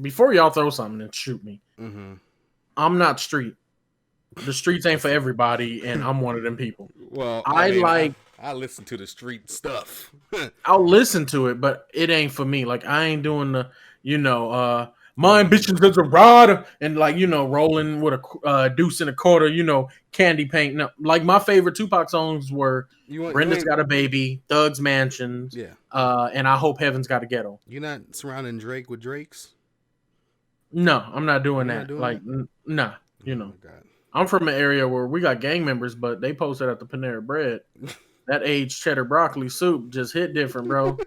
before y'all throw something and shoot me, I'm not street. The streets ain't for everybody, and I'm one of them people. Well, I listen to the street stuff. I'll listen to it, but it ain't for me. Like I ain't doing the, my ambitions as a rider and rolling with a deuce and a quarter, candy paint. No, like my favorite Tupac songs were Brenda's Got a Baby, Thug's Mansions, and I Hope Heaven's Got a Ghetto. You're not surrounding Drake with Drakes? No, I'm not doing that. Nah, Oh I'm from an area where we got gang members, but they posted at the Panera Bread. That aged cheddar broccoli soup just hit different, bro.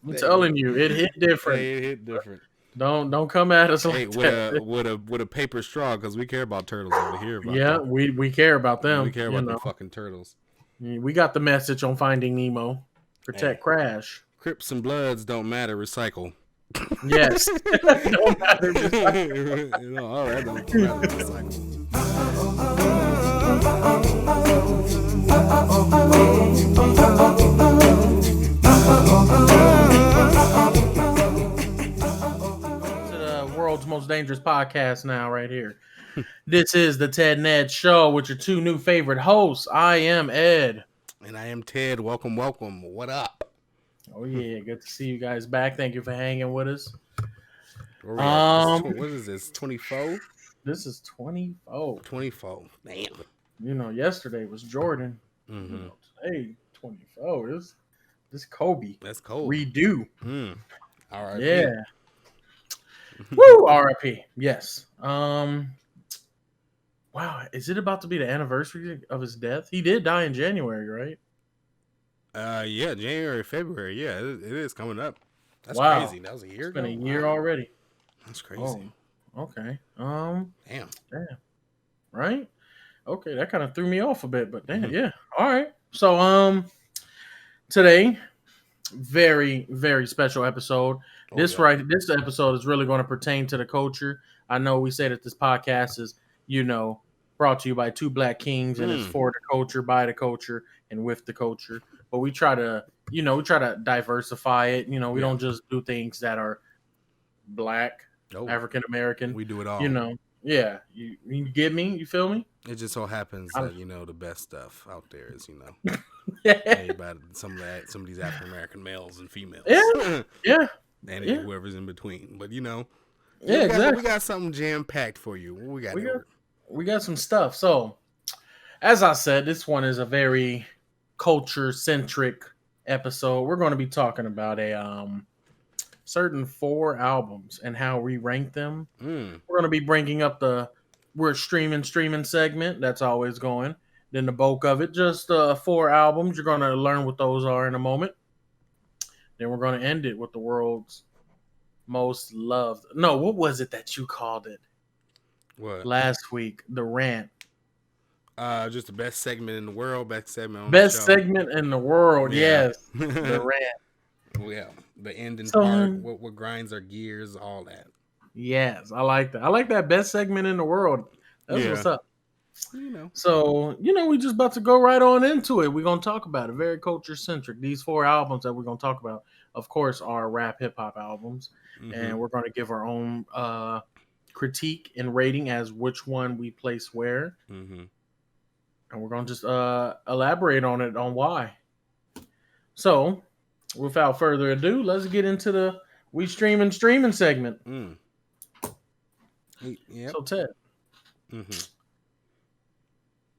I'm telling you, it hit different. It hit different. Don't come at us like that. With a paper straw, because we care about turtles over here. We care about them. We care about them fucking turtles. We got the message on Finding Nemo. Protect Crash. Crips and Bloods don't matter. Recycle. Yes. Don't matter. Recycle. All right. Don't matter. Recycle. To the world's most dangerous podcast now, right here. This is the Ted Ned Show with your two new favorite hosts. I am Ed. And I am Ted. Welcome. What up? Oh, yeah. Good to see you guys back. Thank you for hanging with us. What is this? 24? This is 24. 24. Damn. Yesterday was Jordan. Today, 24. This Kobe. That's cold. Redo. R.I.P. Yeah. Woo! R.I.P. Yes. Wow. Is it about to be the anniversary of his death? He did die in January, right? Yeah, January, February. Yeah, it is coming up. That's wow. Crazy. That was a year ago. It's been a year already. That's crazy. Oh, okay. Damn. Right? Okay, that kind of threw me off a bit, but damn, yeah. All right. So, today, very, very special episode. This episode is really going to pertain to the culture. I know we say that this podcast is, brought to you by two black kings, and it's for the culture, by the culture, and with the culture. But we try to, diversify it. We don't just do things that are black, African American. We do it all. Yeah. You get me? You feel me? It just so happens that the best stuff out there is about some of these African American males and females. Yeah. And whoever's in between. But exactly. We got something jam packed for you. We got some stuff. So, as I said, this one is a very culture centric episode. We're going to be talking about a certain 4 albums and how we rank them. We're going to be bringing up we're streaming segment. That's always going. Then the bulk of it, just 4 albums. You're going to learn what those are in a moment. Then we're going to end it with the world's most loved. No, what was it that you called it? What? Last week, the rant. Just the best segment in the world. Best segment on the show. Segment in the world. Yeah. Yes, the rant. Yeah, the ending part. What grinds our gears, all that. Yes, I like that. I like that best segment in the world. That's what's up. So, we just about to go right on into it. We're going to talk about it. Very culture centric. These 4 albums that we're going to talk about, of course, are rap hip hop albums. And we're going to give our own critique and rating as which one we place where. And we're going to just elaborate on it, on why. So, without further ado, let's get into the We Streaming segment. Yep. So, Ted.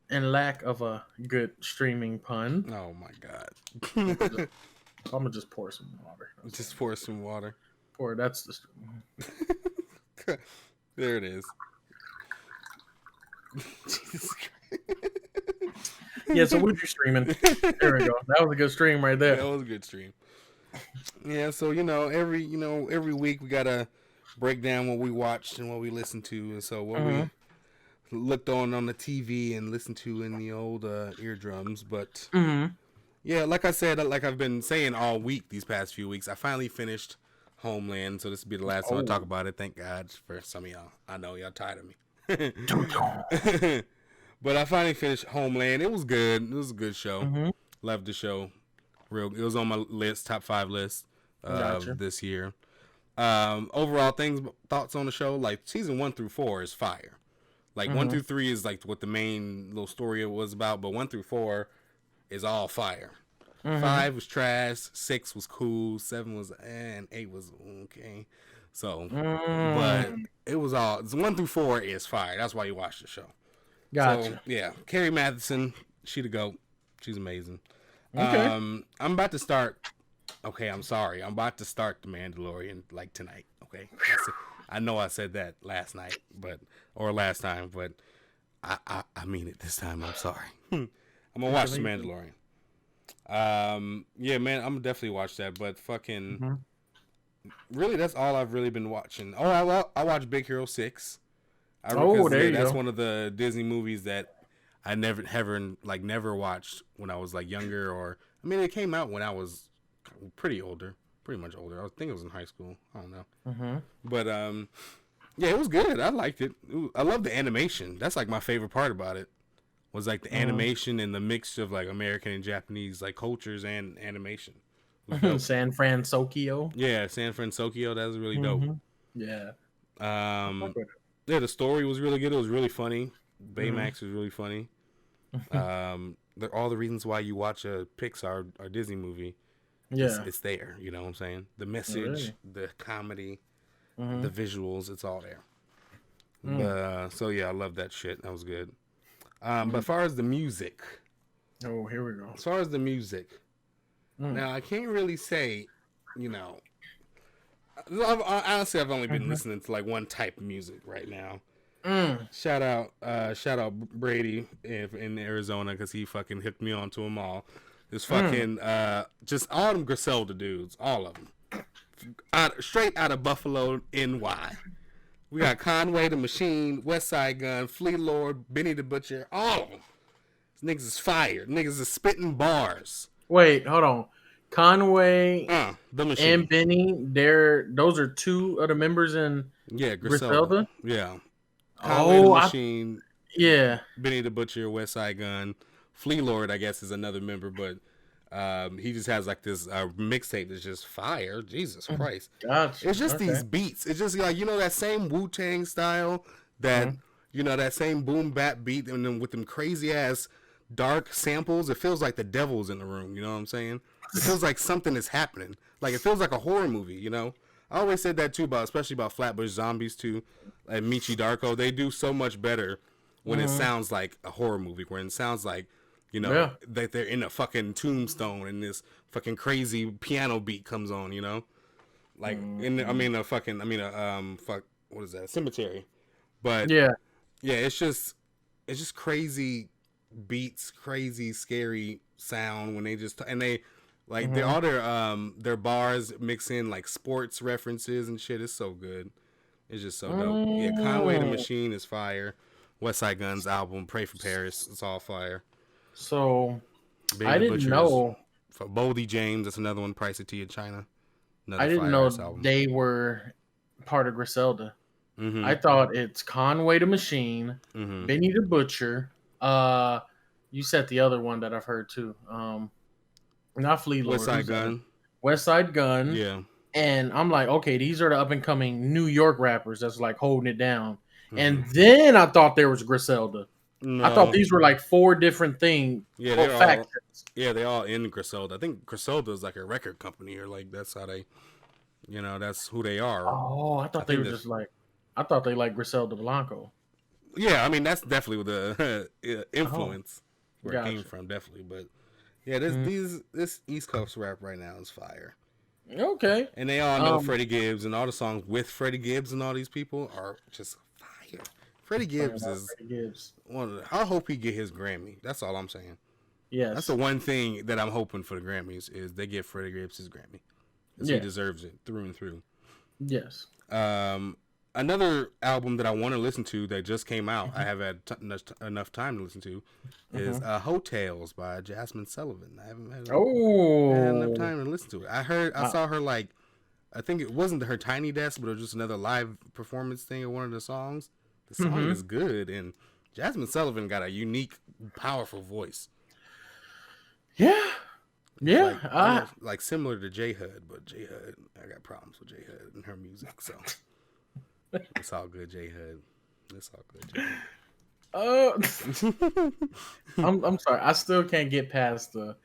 In lack of a good streaming pun. Oh, my God. I'm going to just pour some water. Just pour some water. That's the... There it is. Jesus Christ. Yeah, so what you streaming? There we go. That was a good stream right there. That was a good stream. Yeah, so every week we gotta break down what we watched and what we listened to, and so what we looked on the TV and listened to in the old eardrums. But yeah, like I said, like I've been saying all week these past few weeks, I finally finished Homeland, so this will be the last time I talk about it. Thank God for some of y'all. I know y'all tired of me. But I finally finished Homeland. It was good. It was a good show. Loved the show. It was on my list, top 5 list this year. Overall thoughts on the show. Like season 1 through 4 is fire. Like 1 through 3 is like what the main little story was about, but 1 through 4 is all fire. 5 was trash, 6 was cool, 7 was and 8 was okay. So, but it was all 1 through 4 is fire. That's why you watch the show. Gotcha. So yeah, Carrie Mathison, she the goat. She's amazing. Okay. I'm about to start. Okay, I'm sorry. I'm about to start The Mandalorian like tonight. Okay, I know I said that last night, or last time, but I mean it this time. I'm sorry. I'm gonna watch The Mandalorian. Yeah, man, I'm gonna definitely watch that. But fucking, really, that's all I've really been watching. Oh, I watched Big Hero 6. There you that's go. one of the Disney movies that I never watched when I was like younger, or I mean, it came out when I was pretty much older. I think it was in high school. I don't know. But yeah, it was good. I liked it. I love the animation. That's like my favorite part about it. Was like the animation and the mix of like American and Japanese like cultures and animation. San Francisco. Yeah, San Francisco. That was really dope. Yeah. Yeah, the story was really good. It was really funny. Baymax was really funny. All the reasons why you watch a Pixar or Disney movie, it's there. You know what I'm saying? The message, the comedy, the visuals, it's all there. But so yeah, I love that shit. That was good. But as far as the music, here we go. As far as the music, now I can't really say, you know. Honestly, I've only been listening to like one type of music right now. Shout out Brady in Arizona because he fucking hooked me onto them all. This fucking just all them Griselda dudes, all of them, straight out of Buffalo, NY. We got Conway the Machine, West Side Gun, Flea Lord, Benny the Butcher, all of them. These niggas is fired. Niggas is spitting bars. Wait, hold on. Conway the Machine and Benny, those are two of the members in Griselda. Yeah. Conway the Machine. Yeah. Benny the Butcher, West Side Gun. Flea Lord, I guess, is another member, but he just has like this mixtape that's just fire. Jesus Christ. Gotcha. It's just these beats. It's just like, that same Wu-Tang style, that that same boom bap beat, and then with them crazy ass dark samples, it feels like the devil's in the room, you know what I'm saying? It feels like something is happening. Like, it feels like a horror movie, you know? I always said that too, especially about Flatbush Zombies too, and Michi Darko. They do so much better when it sounds like a horror movie, when it sounds like, that they're in a fucking tombstone and this fucking crazy piano beat comes on, like what is that, cemetery? But yeah, it's just crazy beats, crazy scary sound when they just like they all their bars mix in like sports references and shit. It's so good. It's just so dope. Yeah, Conway the Machine is fire. West Side Gun's album Pray for Paris, it's all fire. So I didn't know. For Boldy James, that's another one. Price of Tea in China. I didn't know they were part of Griselda. I thought it's Conway the Machine, Benny the Butcher. You said the other one that I've heard too. Not Flea Lord. West Side Gun. West Side Gun. Yeah. And I'm like, okay, these are the up and coming New York rappers that's like holding it down. And then I thought there was Griselda. No. I thought these were like 4 different things. Yeah, they're all in Griselda. I think Griselda is like a record company, or like that's how they, that's who they are. Oh, I thought they were just like, I thought they like Griselda Blanco. Yeah, I mean that's definitely the influence where it came from, definitely. But yeah, this East Coast rap right now is fire. Okay. And they all know Freddie Gibbs, and all the songs with Freddie Gibbs and all these people are just fire. Freddie Gibbs is one of the, I hope he get his Grammy. That's all I'm saying. Yes. That's the one thing that I'm hoping for the Grammys is they give Freddie Gibbs his Grammy. Because he deserves it through and through. Yes. Another album that I want to listen to that just came out, I have had enough time to listen to, is Hotels by Jasmine Sullivan. I haven't had enough time to listen to it. I saw her like, I think it wasn't her Tiny Desk, but it was just another live performance thing of one of the songs. The song is good, and Jasmine Sullivan got a unique, powerful voice. Yeah. It's Yeah, like almost like similar to J Hud, but J Hud, I got problems with J Hud and her music, so it's all good, J Hud. It's all good, J uh, I'm sorry. I still can't get past the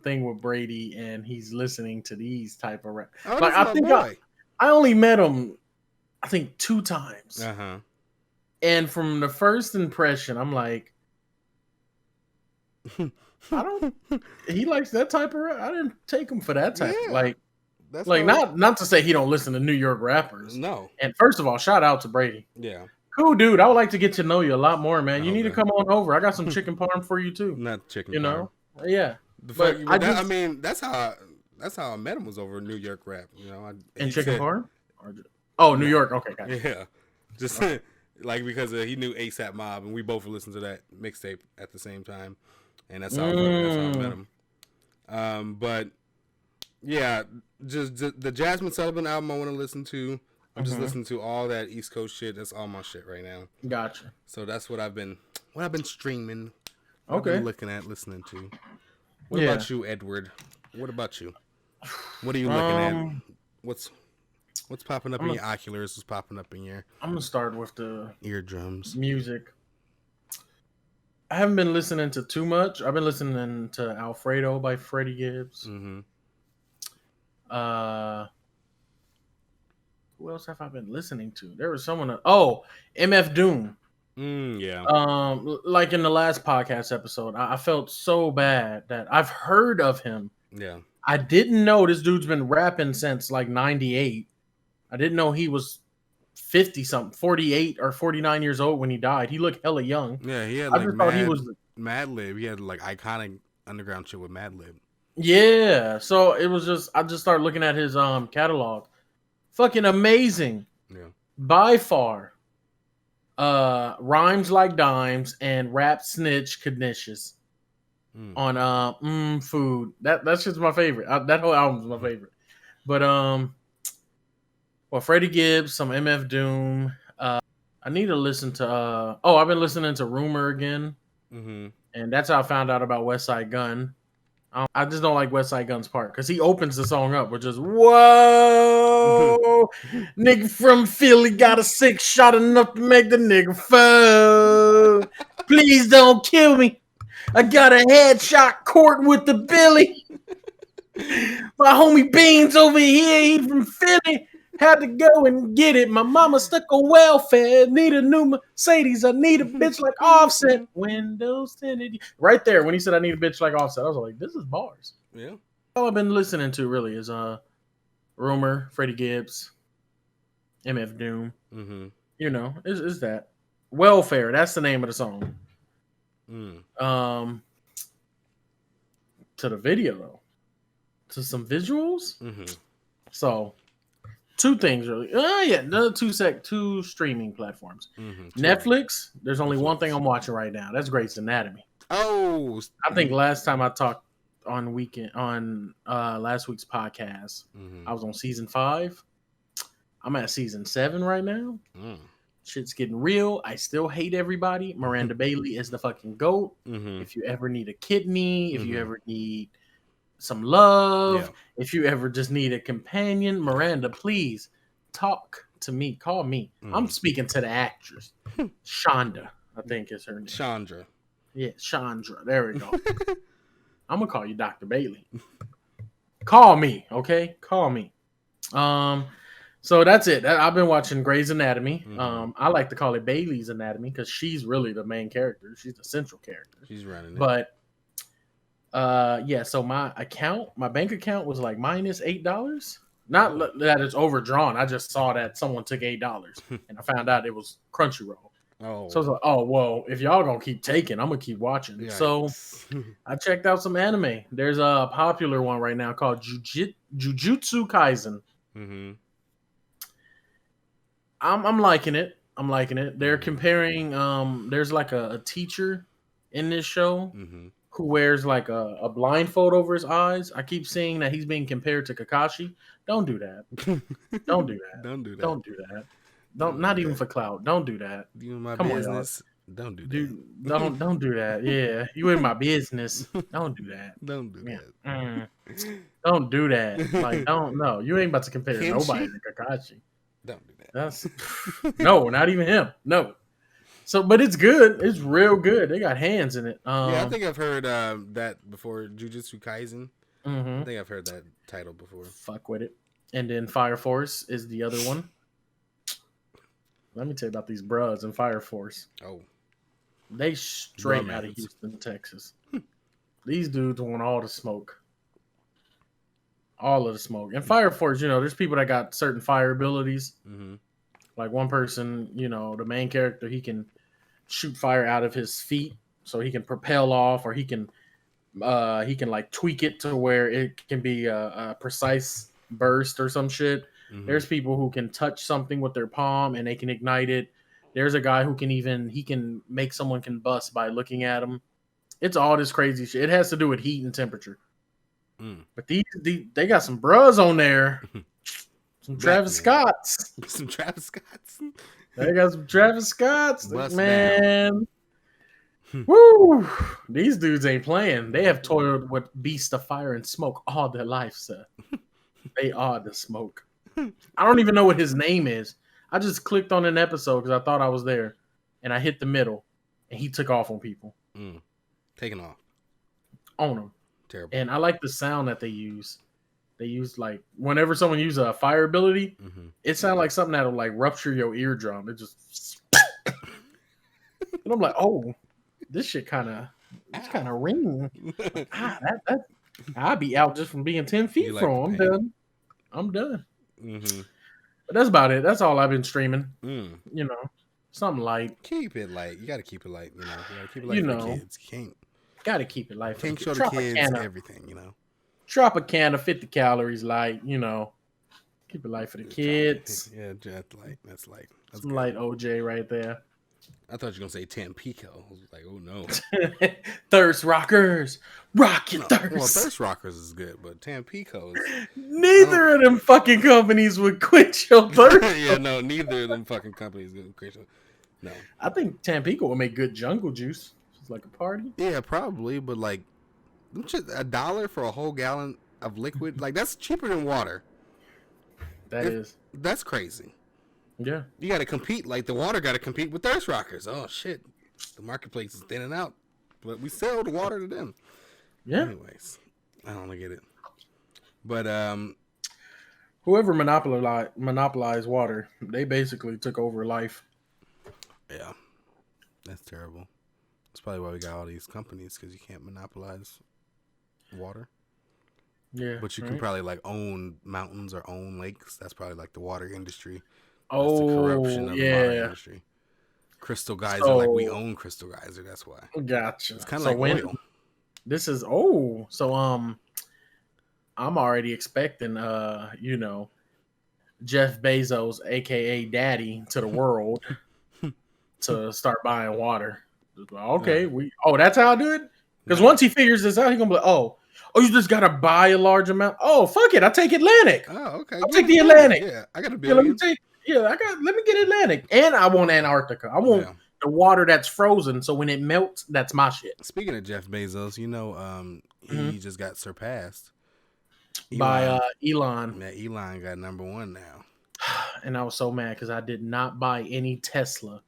thing with Brady and he's listening to these type of rap. Oh, Like that's my boy. I only met him I think 2 times. Uh-huh. And from the first impression, I'm like, I don't he likes that type of rap. I didn't take him for that type. Yeah. That's Like not to say he don't listen to New York rappers. No. And first of all, shout out to Brady. Yeah. Cool dude. I would like to get to know you a lot more, man. You need to Okay. come on over. I got some chicken parm for you too. Not chicken You parm. know? Yeah. But I mean, that's how I met him, was over New York rap. You know, And chicken parm? Oh, New York. Okay, gotcha. Yeah. Just like because he knew ASAP Mob, and we both listened to that mixtape at the same time, and that's how I met him. But yeah, just the Jasmine Sullivan album I want to listen to. I'm just listening to all that East Coast shit. That's all my shit right now. Gotcha. So that's what I've been streaming. Okay. I've been listening to. What about you, Edward? What about you? What are you looking at? What's popping up in your oculars? What's popping up in your... I'm gonna start with the eardrums. Music. I haven't been listening to too much. I've been listening to Alfredo by Freddie Gibbs. Mm-hmm. Who else have I been listening to? There was someone. MF Doom. Yeah. Like in the last podcast episode, I felt so bad that I've heard of him. Yeah. I didn't know this dude's been rapping since like 98. I didn't know he was 50 something, 48 or 49 years old when he died. He looked hella young. Yeah, he had I just thought he was Madlib. He had like iconic underground shit with Madlib. Yeah, so it was just I just started looking at his catalog. Fucking amazing. Yeah. By far. Rhymes Like Dimes and Rap Snitch Knishes on Food. That's just my favorite. That whole album's my favorite. But Freddie Gibbs, some MF Doom. I need to listen to I've been listening to Rumor again. Mm-hmm. And that's how I found out about West Side Gun. I just don't like West Side Gun's part because he opens the song up with just whoa, nigga from Philly got a 6 shot enough to make the nigga fall. Please don't kill me. I got a headshot court with the Billy. My homie Beans over here, he from Philly. Had to go and get it. My mama stuck on welfare. Need a new Mercedes. I need a bitch like Offset. Windows tinted. Right there, when he said I need a bitch like Offset, I was like, this is bars. Yeah. All I've been listening to really is Rumor, Freddie Gibbs, MF Doom. Mm-hmm. You know, is that Welfare? That's the name of the song. To the video though, to some visuals. Mm-hmm. So. 2 things really. Another 2 streaming platforms. Mm-hmm. Netflix. There's only one thing I'm watching right now. That's Grey's Anatomy. Oh, I think last time I talked on last week's podcast, I was on season 5. I'm at season 7 right now. Shit's getting real. I still hate everybody. Miranda Bailey is the fucking GOAT. If you ever need a kidney, if you ever need some love, if you ever just need a companion, Miranda, please talk to me. Call me. I'm speaking to the actress. Shonda, I think is her name. Chandra. Yeah, Chandra. There we go. I'm gonna call you Dr. Bailey. Call me, okay? Call me. So that's it. I've been watching Grey's Anatomy. I like to call it Bailey's Anatomy because she's really the main character. She's the central character. She's running it. But so my bank account was like minus $8. Not that it's overdrawn. I just saw that someone took $8 and I found out it was Crunchyroll. So I was like, oh, well, if y'all gonna keep taking, I'm gonna keep watching. Yeah. So I checked out some anime. There's a popular one right now called Jujutsu Kaisen. Mm-hmm. I'm liking it. They're comparing there's like a teacher in this show who wears like a blindfold over his eyes. I keep seeing that he's being compared to Kakashi. Don't do that. Don't do that. Don't do that. Don't do that. Not even for clout. Don't do that. My business. Don't do that. Dude, don't do that. Yeah, you in my business. Don't do that. Don't do Yeah. that. Don't do that. Like, don't no. You ain't about to compare nobody Kenshi? to Kakashi. Don't do that. That's no, not even him. No. So, but it's good. It's real good. They got hands in it. Yeah, I think I've heard that before. Jujutsu Kaisen. I Mm-hmm. think I've heard that title before. Fuck with it. And then Fire Force is the other one. Let me tell you about these bros in Fire Force. Oh, They straight Bromance. out of Houston, Texas. These dudes want all the smoke. All of the smoke. And Fire Force, there's people that got certain fire abilities. Mm-hmm. Like one person, the main character, he can shoot fire out of his feet, so he can propel off, or he can like tweak it to where it can be a precise burst or some shit. Mm-hmm. There's people who can touch something with their palm and they can ignite it. There's a guy who can make someone combust by looking at him. It's all this crazy shit. It has to do with heat and temperature. But these they got some bros on there. Some Travis Scotts. Some Travis Scotts. They got some Travis Scotts. Bust Man. Woo! These dudes ain't playing. They have toiled with beasts of fire and smoke all their life, sir. They are the smoke. I don't even know what his name is. I just clicked on an episode because I thought I was there, and I hit the middle, and he took off on people. Taking off. On them. Terrible. And I like the sound that they use. They use, like, whenever someone uses a fire ability, it sounds like something that'll, like, rupture your eardrum. It just... And I'm like, oh, this shit kind of ring. I'll be out just from being 10 feet from. I'm done. But that's about it. That's all I've been streaming. Something light. Keep it light. You got to keep it light. You got to keep it light for the kids. You can't. Got to keep it light. Can't show the kids everything. Drop a can of 50 calories light. Keep it light for the kids. Yeah, that's light. That's light. That's some light OJ right there. I thought you were gonna say Tampico. I was like, oh no. Thirst Rockers. Rock your thirst. Well, Thirst Rockers is good, but Tampico is... Neither of them fucking companies would quench your thirst. Yeah, no, neither of them fucking companies would quench your... No. I think Tampico would make good jungle juice. It's like a party. Yeah, probably, but like $1 for a whole gallon of liquid, like that's cheaper than water. That's crazy. Yeah. You got to compete. Like the water got to compete with Thirst Rockers. Oh shit, the marketplace is thinning out, but we sell the water to them. Yeah. Anyways, I don't get it. But whoever monopolized water, they basically took over life. Yeah, that's terrible. That's probably why we got all these companies, because you can't monopolize water. Yeah, but you can probably like own mountains or own lakes. That's probably like the water industry. That's the corruption of the water industry. Crystal Geyser, like we own Crystal Geyser. That's why. Gotcha. It's kind of like oil. This is so I'm already expecting Jeff Bezos, aka Daddy to the world, to start buying water. Okay, that's how I do it. Because once he figures this out, he's gonna be like, oh, you just gotta buy a large amount. Oh, fuck it, I take Atlantic. Oh, okay. I'll take the Atlantic. Yeah, I got a billion. Let me get Atlantic, and I want Antarctica. I want the water that's frozen, so when it melts, that's my shit. Speaking of Jeff Bezos, he just got surpassed by Elon. Yeah, Elon got #1 now. And I was so mad because I did not buy any Tesla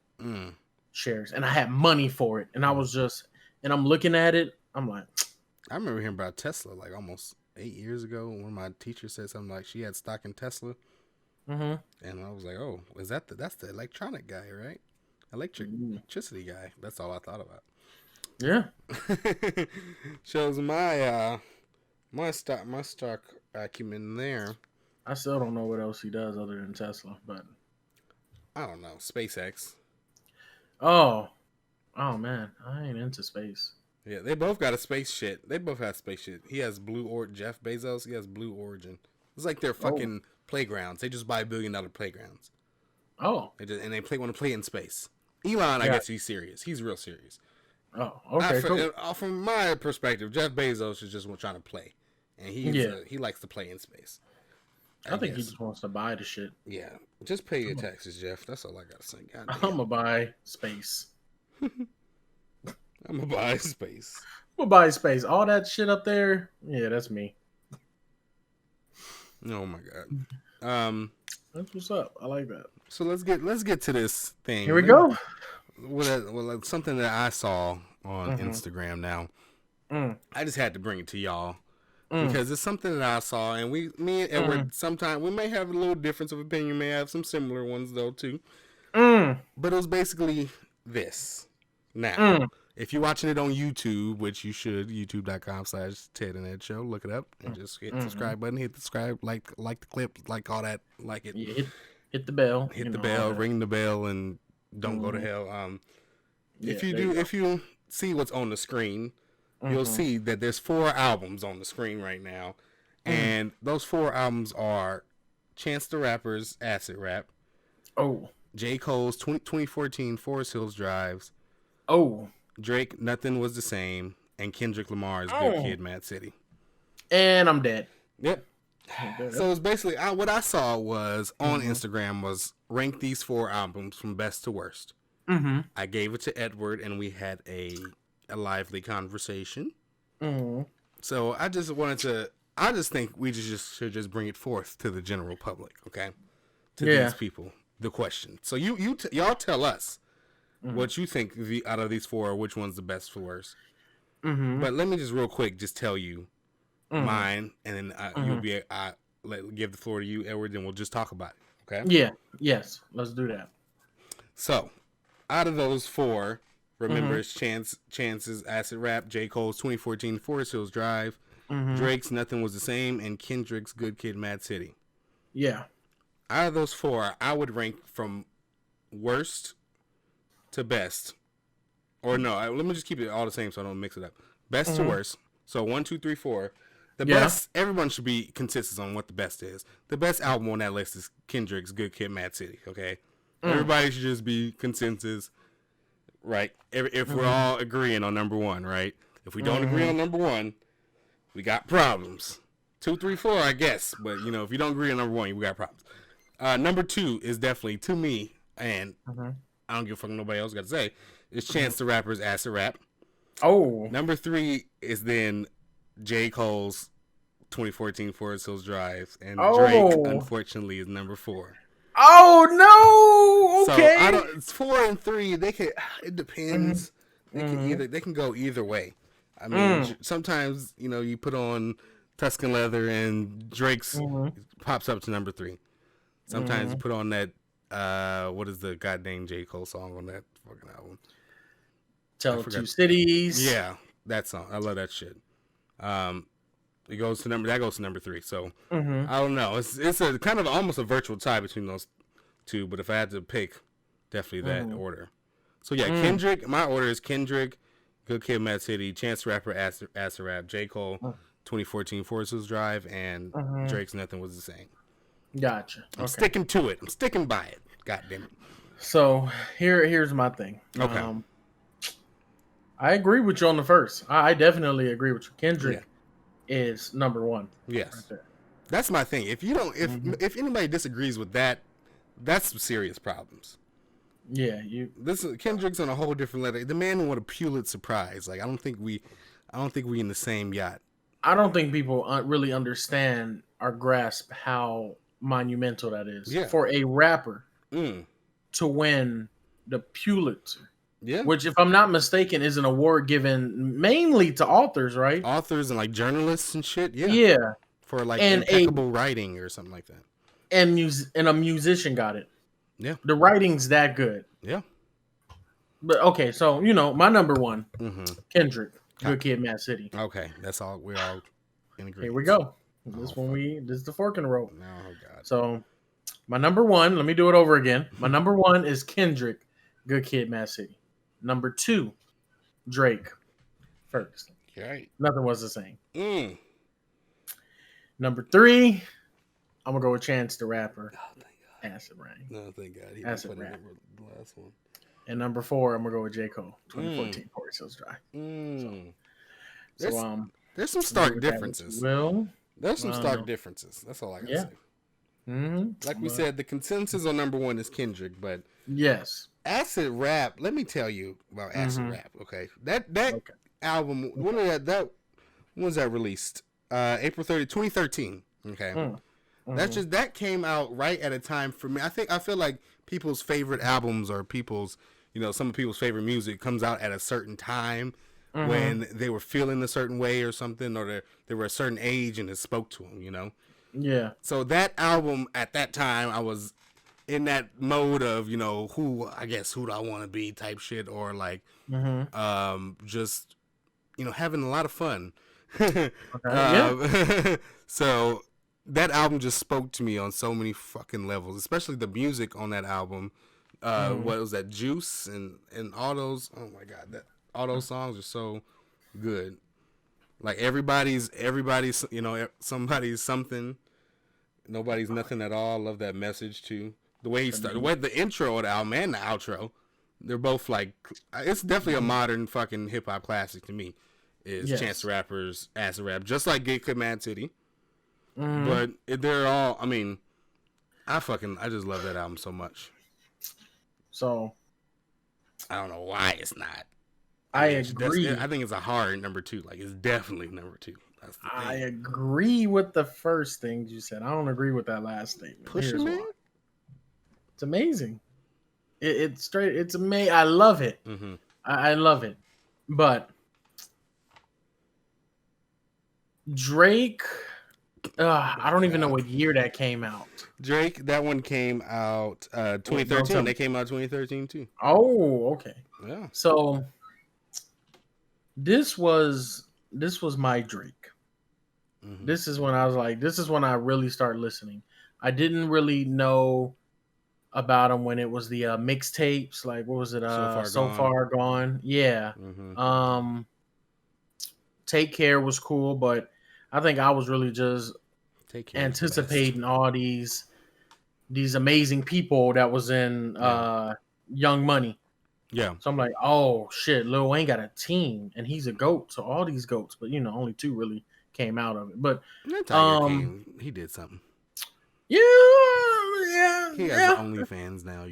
shares, and I had money for it, and I was and I'm looking at it, I'm like, I remember hearing about Tesla like almost 8 years ago. One of my teachers said something like she had stock in Tesla. And I was like, oh, that's the electronic guy, right? Electricity guy. That's all I thought about. Yeah. Shows my stock acumen there. I still don't know what else he does other than Tesla, but I don't know. SpaceX. Oh man, I ain't into space. Yeah, they both got a space shit. They both have space shit. He has Jeff Bezos, he has Blue Origin. It's like their fucking playgrounds. They just buy $1 billion playgrounds. Oh. Want to play in space. Elon, I guess he's serious. He's real serious. Oh, okay. Cool. From my perspective, Jeff Bezos is just trying to play. And he likes to play in space. I think he just wants to buy the shit. Yeah. Just pay your taxes, Jeff. That's all I got to say. I'm going to buy space. I'm gonna buy space. I'm gonna buy space. All that shit up there. Yeah, that's me. Oh my god. That's what's up. I like that. So let's get to this thing. Here we go. Well, something that I saw on Instagram now. I just had to bring it to y'all because it's something that I saw, and me and Edward, sometimes we may have a little difference of opinion. May have some similar ones though too. But it was basically this. Now, if you're watching it on YouTube, which you should, youtube.com/Ted and Ed Show, look it up and just hit the subscribe button, hit the subscribe, like the clip, like all that, like it. Yeah, hit the bell. Hit the bell, ring the bell, and don't go to hell. If you see what's on the screen, you'll see that there's 4 albums on the screen right now, and those 4 albums are Chance the Rapper's Acid Rap. Oh. J. Cole's 2014 Forest Hills Drives. Oh. Drake, Nothing Was the Same, and Kendrick Lamar's Good Kid, Mad City. And I'm dead. Yep. So it's basically what I saw was on Instagram was rank these 4 albums from best to worst. I gave it to Edward, and we had a lively conversation. So I just think we should just bring it forth to the general public, okay? To these people, the question. So y'all tell us what you think out of these 4, which one's the best for worst. But let me just real quick just tell you mine, and then you'll be give the floor to you, Edward. Then we'll just talk about it. Okay? Yeah. Yes. Let's do that. So, out of those 4, remember it's Chance's Acid Rap, J. Cole's 2014 Forest Hills Drive, Drake's Nothing Was the Same, and Kendrick's Good Kid, Mad City. Yeah. Out of those 4, I would rank from worst to best. Or no, let me just keep it all the same so I don't mix it up. Best to worst. So 1, 2, 3, 4. The best, everyone should be consistent on what the best is. The best album on that list is Kendrick's Good Kid, Mad City, okay? Everybody should just be consensus, right? If we're all agreeing on number 1, right? If we don't agree on number 1, we got problems. 2, 3, 4, I guess. But, if you don't agree on number 1, we got problems. Number 2 is definitely, to me, and I don't give a fuck what nobody else got to say, is Chance the Rapper's Acid Rap. Oh. Number 3 is then J. Cole's 2014 Forest Hills Drive. And Drake, unfortunately, is number 4. Oh, no! Okay. So, it's 4 and 3, it depends. They can go either way. I mean, sometimes, you put on Tuscan Leather and Drake's pops up to number 3. Sometimes you put on that, what is the goddamn J. Cole song on that fucking album? Tell 2 Cities. Yeah, that song. I love that shit. That goes to number 3. So I don't know. It's a kind of almost a virtual tie between those 2. But if I had to pick, definitely that order. So yeah, Kendrick. My order is Kendrick, Good Kid, Mad City, Chance the Rapper, Acid Rap, J. Cole, 2014 Forest Hills Drive, and Drake's Nothing Was the Same. Gotcha. I'm sticking to it. I'm sticking by it. God damn it. So here's my thing. Okay. I agree with you on the first. I definitely agree with you. Kendrick is number 1. Yes. Right there. That's my thing. If you don't, if anybody disagrees with that, that's some serious problems. Yeah, Kendrick's on a whole different level. The man won a Pulitzer Prize. Like I don't think we in the same yacht. I don't think people really understand or grasp how monumental that is for a rapper to win the Pulitzer. Yeah. Which, if I'm not mistaken, is an award given mainly to authors, right? Authors and like journalists and shit. Yeah. Yeah. For like impeccable writing or something like that. And a musician got it. Yeah. The writing's that good. Yeah. But okay, so my number 1, Kendrick, Good Kid, Mad City. Okay, that's all. We're all in agreement. Here we go. This is the fork in the road. Oh God. So my number 1, let me do it over again. My number 1 is Kendrick, Good Kid, Mad City. Number 2, Drake. First. Okay. Nothing Was the Same. Number 3, I'm gonna go with Chance the Rapper. Oh, thank God. Acid Rain. No, thank God. He Acid Rap. The last one. And number 4, I'm gonna go with J. Cole. 2014 Forest Hills Drive. There's some stark differences. Well, there's some stark differences. That's all I gotta say. Like we said, the consensus on number one is Kendrick, but yes, Acid Rap. Let me tell you about Acid Rap. Okay, that album. When was that released? April 30, 2013. Okay, that came out right at a time for me. I feel like people's favorite albums or some of people's favorite music comes out at a certain time when they were feeling a certain way or something, or they were a certain age and it spoke to them. Yeah. So that album at that time, I was in that mode of who do I want to be type shit, or like just having a lot of fun. So that album just spoke to me on so many fucking levels, especially the music on that album. What was that, Juice and all those? Oh my god, all those songs are so good. Like everybody's somebody's something, nobody's nothing at all. Love that message too. The way he started, the intro of the album and the outro, they're both like, it's definitely a modern fucking hip hop classic to me. Is Chance the Rapper's Acid Rap, just like Get Good Mad City. But they're all, I mean, I just love that album so much. So I don't know why it's not. I agree. I think it's a hard number two. Like, it's definitely number two. That's the thing. I agree with the first things you said. I don't agree with that last statement. Pushing Man? It's amazing. It's straight. It's amazing. I love it. I love it. But Drake, I don't even know what year that came out. Drake, that one came out 2013. They came out 2013 too. Oh, okay. Yeah. So this was my Drake. This is when I was like, this is when I really started listening. I didn't really know about him when it was the mixtapes. Like, what was it? So Far Gone. Yeah. Take Care was cool, but I think I was really just anticipating all these amazing people that was in Young Money. Yeah. So I'm like, oh shit, Lil Wayne got a team and he's a GOAT. So all these GOATs, but only two really came out of it. But Tiger King, he did something. Yeah. He has OnlyFans now,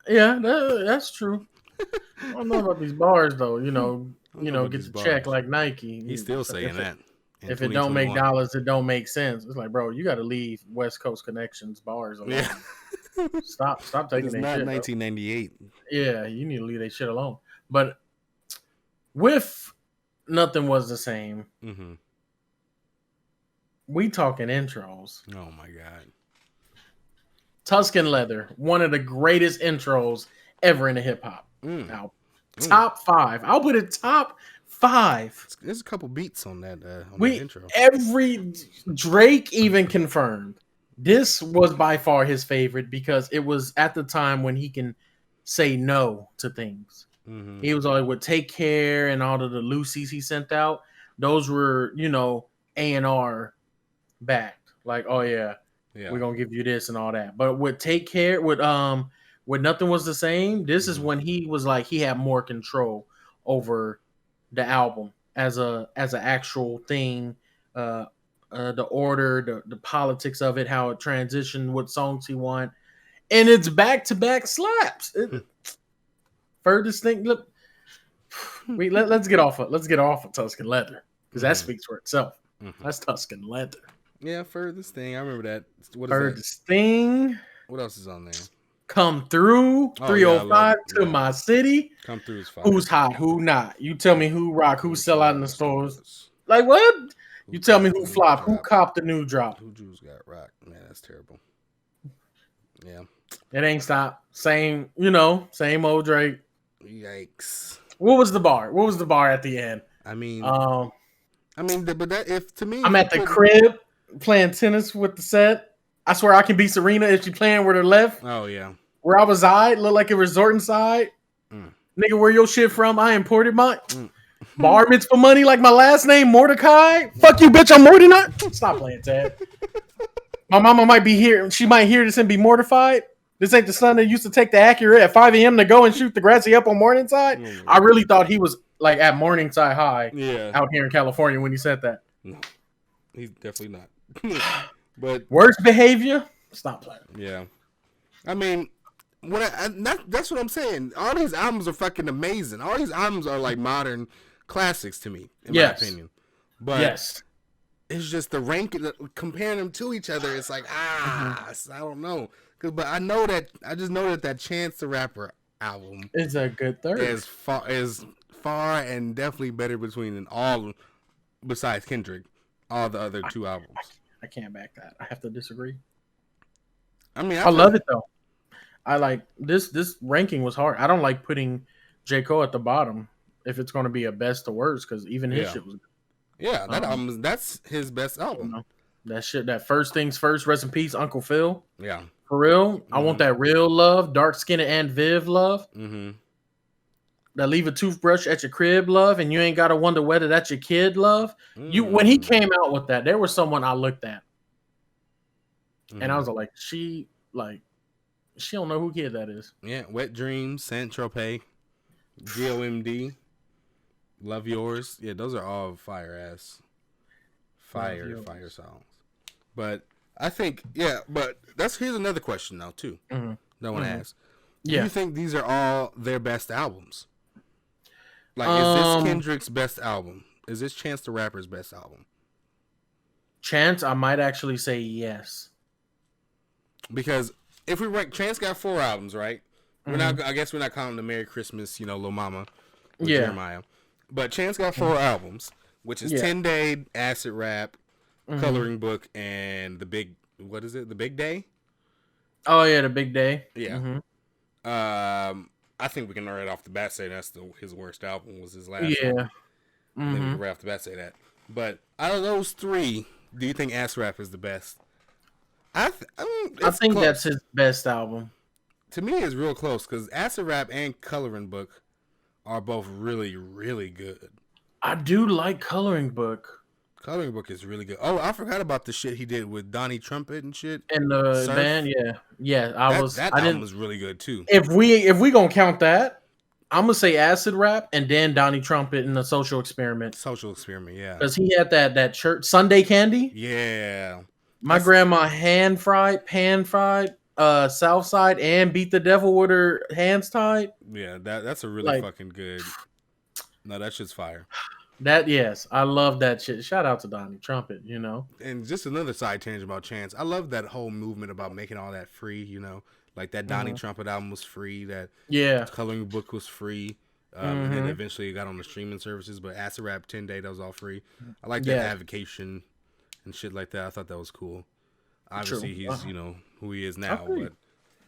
Yeah, that's true. I don't know about these bars though. Get the check like Nike. He's still saying that. If it don't make dollars, it don't make sense. It's like, bro, you got to leave West Coast Connections bars alone. Yeah. Stop taking that shit. It's not 1998. Yeah, you need to leave that shit alone. But with Nothing Was the Same, we talking intros. Oh my god. Tuscan Leather, one of the greatest intros ever in the hip hop album. Top 5. I'll put it top 5. There's a couple beats on that that intro. Every Drake even confirmed this was by far his favorite because it was at the time when he can say no to things. He was always with Take Care and all of the Lucy's he sent out. Those were, A&R backed. Like, oh yeah, we're gonna give you this and all that. But with Take Care, with Nothing Was the Same, this is when he was like he had more control over the album as an actual thing, the order, the politics of it, how it transitioned, what songs he want, and it's back-to-back slaps. Furthest thing, look, let's get off of Tuscan Leather because that speaks for itself. That's Tuscan Leather. Yeah, Furthest Thing. I remember that. What is Furthest Thing. What else is on there? Come Through, 305 to my city. Come Through is fine. Who's hot, who not? You tell me who rock, who sell out in the stores. Like what? You tell me who flop, who copped the new drop. Who Jews got rock? Man, that's terrible. Yeah. It ain't stop. Same old Drake. Yikes. What was the bar? What was the bar at the end? But that if to me, I'm at the crib playing tennis with the set. I swear I can beat Serena if she playing with her left. Oh yeah. Where I reside, look like a resort inside. Nigga, where your shit from? I imported mine. Bar mitzvah money like my last name, Mordecai. Fuck you, bitch. I'm more than not. Stop playing, Ted. My mama might be here. She might hear this and be mortified. This ain't the son that used to take the Acura at 5 a.m. to go and shoot the grassy up on Morningside. I really thought he was like at Morningside High out here in California when he said that. No, he's definitely not. But worst behavior. Stop playing. Yeah. I mean, that's what I'm saying. All these albums are fucking amazing. All these albums are like modern classics to me, in my opinion. But it's just the ranking, comparing them to each other. It's like I don't know, but I just know that Chance the Rapper album is a good third. Is far and definitely better between all besides Kendrick, all the other two albums. I can't back that. I have to disagree. I mean, I love it though. I like this. This ranking was hard. I don't like putting J. Cole at the bottom if it's going to be a best to worst because even his shit was good. Yeah, that album, that's his best album. You know, that shit, that First Things First, rest in peace, Uncle Phil. Yeah. For real. I want that real love, dark skin and Viv love. Mm-hmm. That leave a toothbrush at your crib love, and you ain't got to wonder whether that's your kid love. When he came out with that, there was someone I looked at. And I was like, she don't know who kid that is. Yeah, Wet Dreams, Saint Tropez, GOMD, Love Yours. Yeah, those are all fire songs. But I think, but here's another question now too. That I want to ask. Do you think these are all their best albums? Like, is this Kendrick's best album? Is this Chance the Rapper's best album? Chance, I might actually say yes. Because if we rank, Chance got 4 albums, right? I guess we're not counting the Merry Christmas, Lil Mama with Jeremiah. But Chance got 4 albums, which is 10 Day, Acid Rap, Coloring Book, and The Big Day? Oh, yeah, The Big Day. Yeah. I think we can right off the bat say that's his worst album was his last one. I think we can right off the bat say that. But out of those 3, do you think Acid Rap is the best? I think close. That's his best album. To me, it's real close because Acid Rap and Coloring Book are both really, really good. I do like Coloring Book. Coloring Book is really good. Oh, I forgot about the shit he did with Donnie Trumpet and shit. And the Surf. Band, yeah. That album was really good too. If we gonna count that, I'm gonna say Acid Rap and then Donnie Trumpet and the Social Experiment. Social Experiment, yeah. Because he had that church Sunday Candy. Yeah. My grandma pan fried, South Side, and beat the devil with her hands tied. Yeah, that's a really fucking good. No, that shit's fire. I love that shit. Shout out to Donnie Trumpet, And just another side tangent about Chance. I love that whole movement about making all that free, Like that Donnie Trumpet album was free, that Coloring Book was free. And then eventually it got on the streaming services, but Acid Rap 10 Day, that was all free. I like that avocation and shit like that. I thought that was cool. Obviously he's, who he is now, but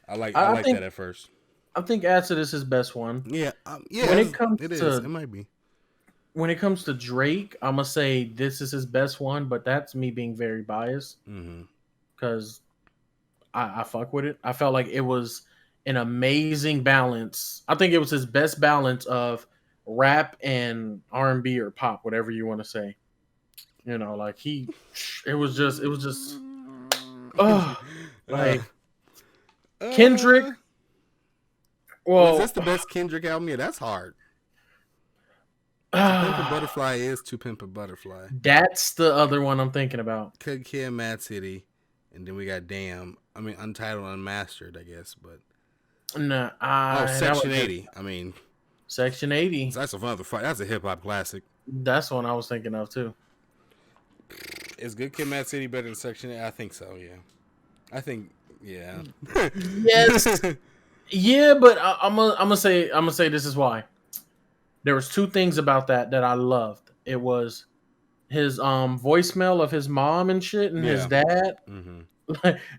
I like that at first. I think Acid is his best one. Yeah. When it might be. When it comes to Drake, I'm going to say this is his best one, but that's me being very biased. Because I fuck with it. I felt like it was an amazing balance. I think it was his best balance of rap and R&B or pop, whatever you want to say. It was just Kendrick. Well, is this the best Kendrick album? Yeah, that's hard. To Pimp a Butterfly is To Pimp a Butterfly. That's the other one I'm thinking about. Kid Kid, Mad City, and then we got Untitled, Unmastered, I guess, but no. Section 80. Section 80. That's another fight. That's a hip hop classic. That's one I was thinking of too. Is Good Kid, Mad City better than Section 8? I think so. Yeah. I think. Yeah. Yes. Yeah, but I'm gonna say this is why. There was 2 things about that I loved. It was his voicemail of his mom and shit and his dad.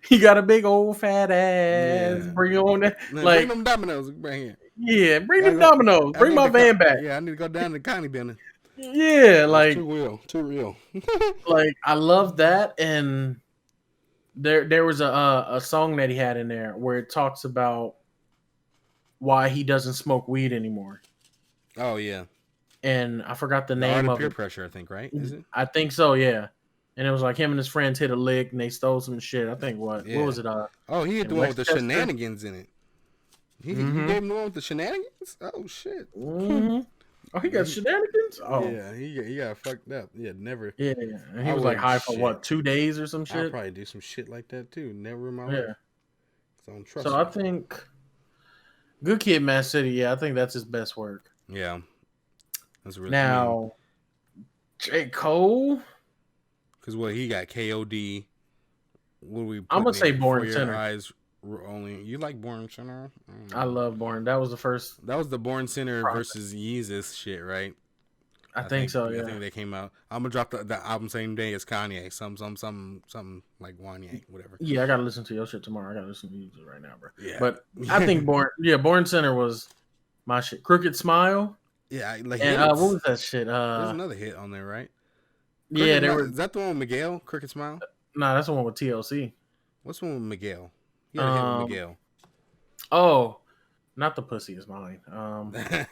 He got a big old fat ass. Yeah. Bring on that. Bring them dominoes right here. Yeah, bring them dominoes. Bring my van back. Yeah, I need to go down to Connie Bennett. Yeah, like too real. Like I love that, and there was a song that he had in there where it talks about why he doesn't smoke weed anymore. Oh yeah, and I forgot the name of Peer Pressure, I think, right? Is it? I think so, yeah. And it was like him and his friends hit a lick and they stole some shit. I think what was it? He had the one with the shenanigans in it. He gave him the one with the shenanigans. Oh shit. Oh, he got shenanigans. Oh, yeah, he got fucked up. Yeah, never. yeah. And he I was like wouldn't high for shit. what, 2 days or some I'll shit. probably do some shit like that too. Never in my life. Yeah. 'Cause I don't So trust I you. think Good Kid, Mad City. Yeah, I think that's his best work. Yeah, that's really. I mean, Now J. Cole. because what he got KOD. What are we I'm gonna putting say in for Born your Center. eyes only? You like Born Center? I love Born. That was the first That was the Born Center project. versus Yeezus shit, right? I think so. I Yeah. think they came out. I'm gonna drop the album same day as Kanye. Something like Wanye, whatever. Yeah, I gotta listen to your shit tomorrow. I gotta listen to you right now, bro. Yeah. But I think Born Center was my shit. Crooked Smile. Yeah, like And hits. what was that shit? There's another hit on there, right? Yeah, there were. Is that the one with Miguel? Crooked Smile? Nah, that's the one with TLC. What's the one with Miguel? You had a hit with Miguel. Oh, not the pussy is mine.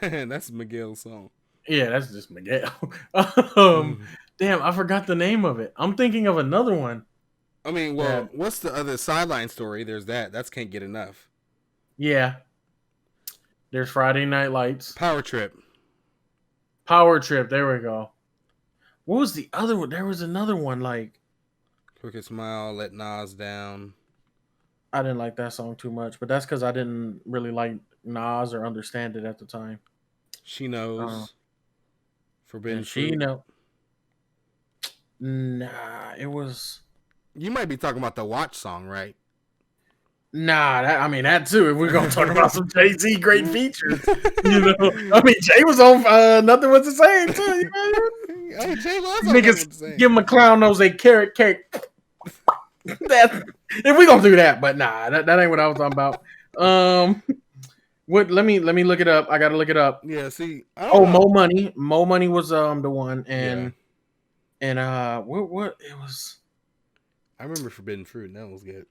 That's Miguel's song. Yeah, that's just Miguel. Damn, I forgot the name of it. I'm thinking of another one. I mean, well, what's the other Sideline Story? There's that. That's Can't Get Enough. Yeah. There's Friday Night Lights. Power Trip. There we go. What was the other one? There was another one like Crooked Smile, Let Nas Down. I didn't like that song too much, but that's because I didn't really like Nas or understand it at the time. She Knows. Forbidden She Fruit. Know. Nah, it was. You might be talking about the Watch song, right? Nah, that too. If we're gonna talk about some Jay-Z great features, Jay was on Nothing Was the Same too. You know? Hey, Jay was niggas give him a clown nose a carrot cake. That if we gonna do that, but nah, that ain't what I was talking about. What? Let me look it up. I gotta look it up. Yeah. See. Mo Money. Mo Money was the one, and what it was. I remember Forbidden Fruit. That was good.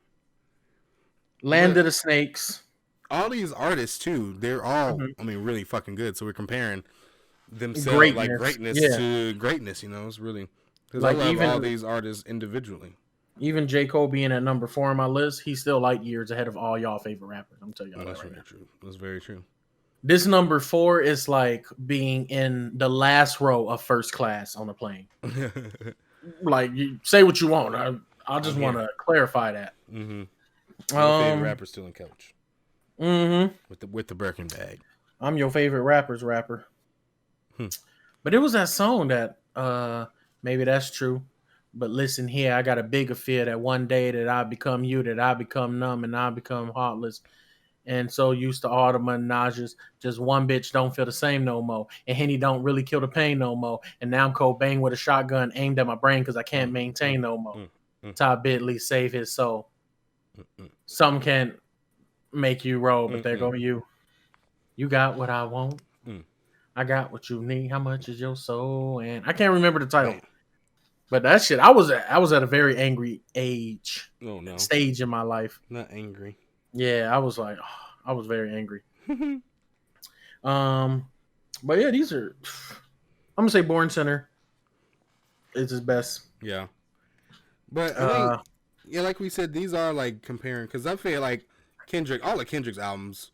Land of the Snakes. All these artists too, they're all, I mean, really fucking good. So we're comparing themselves greatness to greatness. You know, it's really because I love all these artists individually. Even J. Cole being at number 4 on my list, he's still light years ahead of all y'all favorite rappers. I'm telling you that's right true. That's very true. This number 4 is like being in the last row of first class on a plane. Like, you say what you want. I just want to clarify that. Mm-hmm. My favorite rapper still in coach. Mm-hmm. With the Birkin bag. I'm your favorite rapper's rapper. But it was that song that maybe that's true. But listen here, I got a bigger fear that one day that I become you, that I become numb and I become heartless. And so used to all the menages, just one bitch don't feel the same no more. And Henny don't really kill the pain no more. And now I'm Cobain with a shotgun aimed at my brain because I can't maintain no more. Todd Bentley save his soul. Some can't make you roll, but there go you. You got what I want. I got what you need. How much is your soul? And I can't remember the title. But that shit, I was at a very angry stage in my life. Not angry. Yeah, I was like, I was very angry. But yeah, these are. I'm gonna say Born Center is his best. Yeah, but I think, like we said, these are like comparing because I feel like all of Kendrick's albums,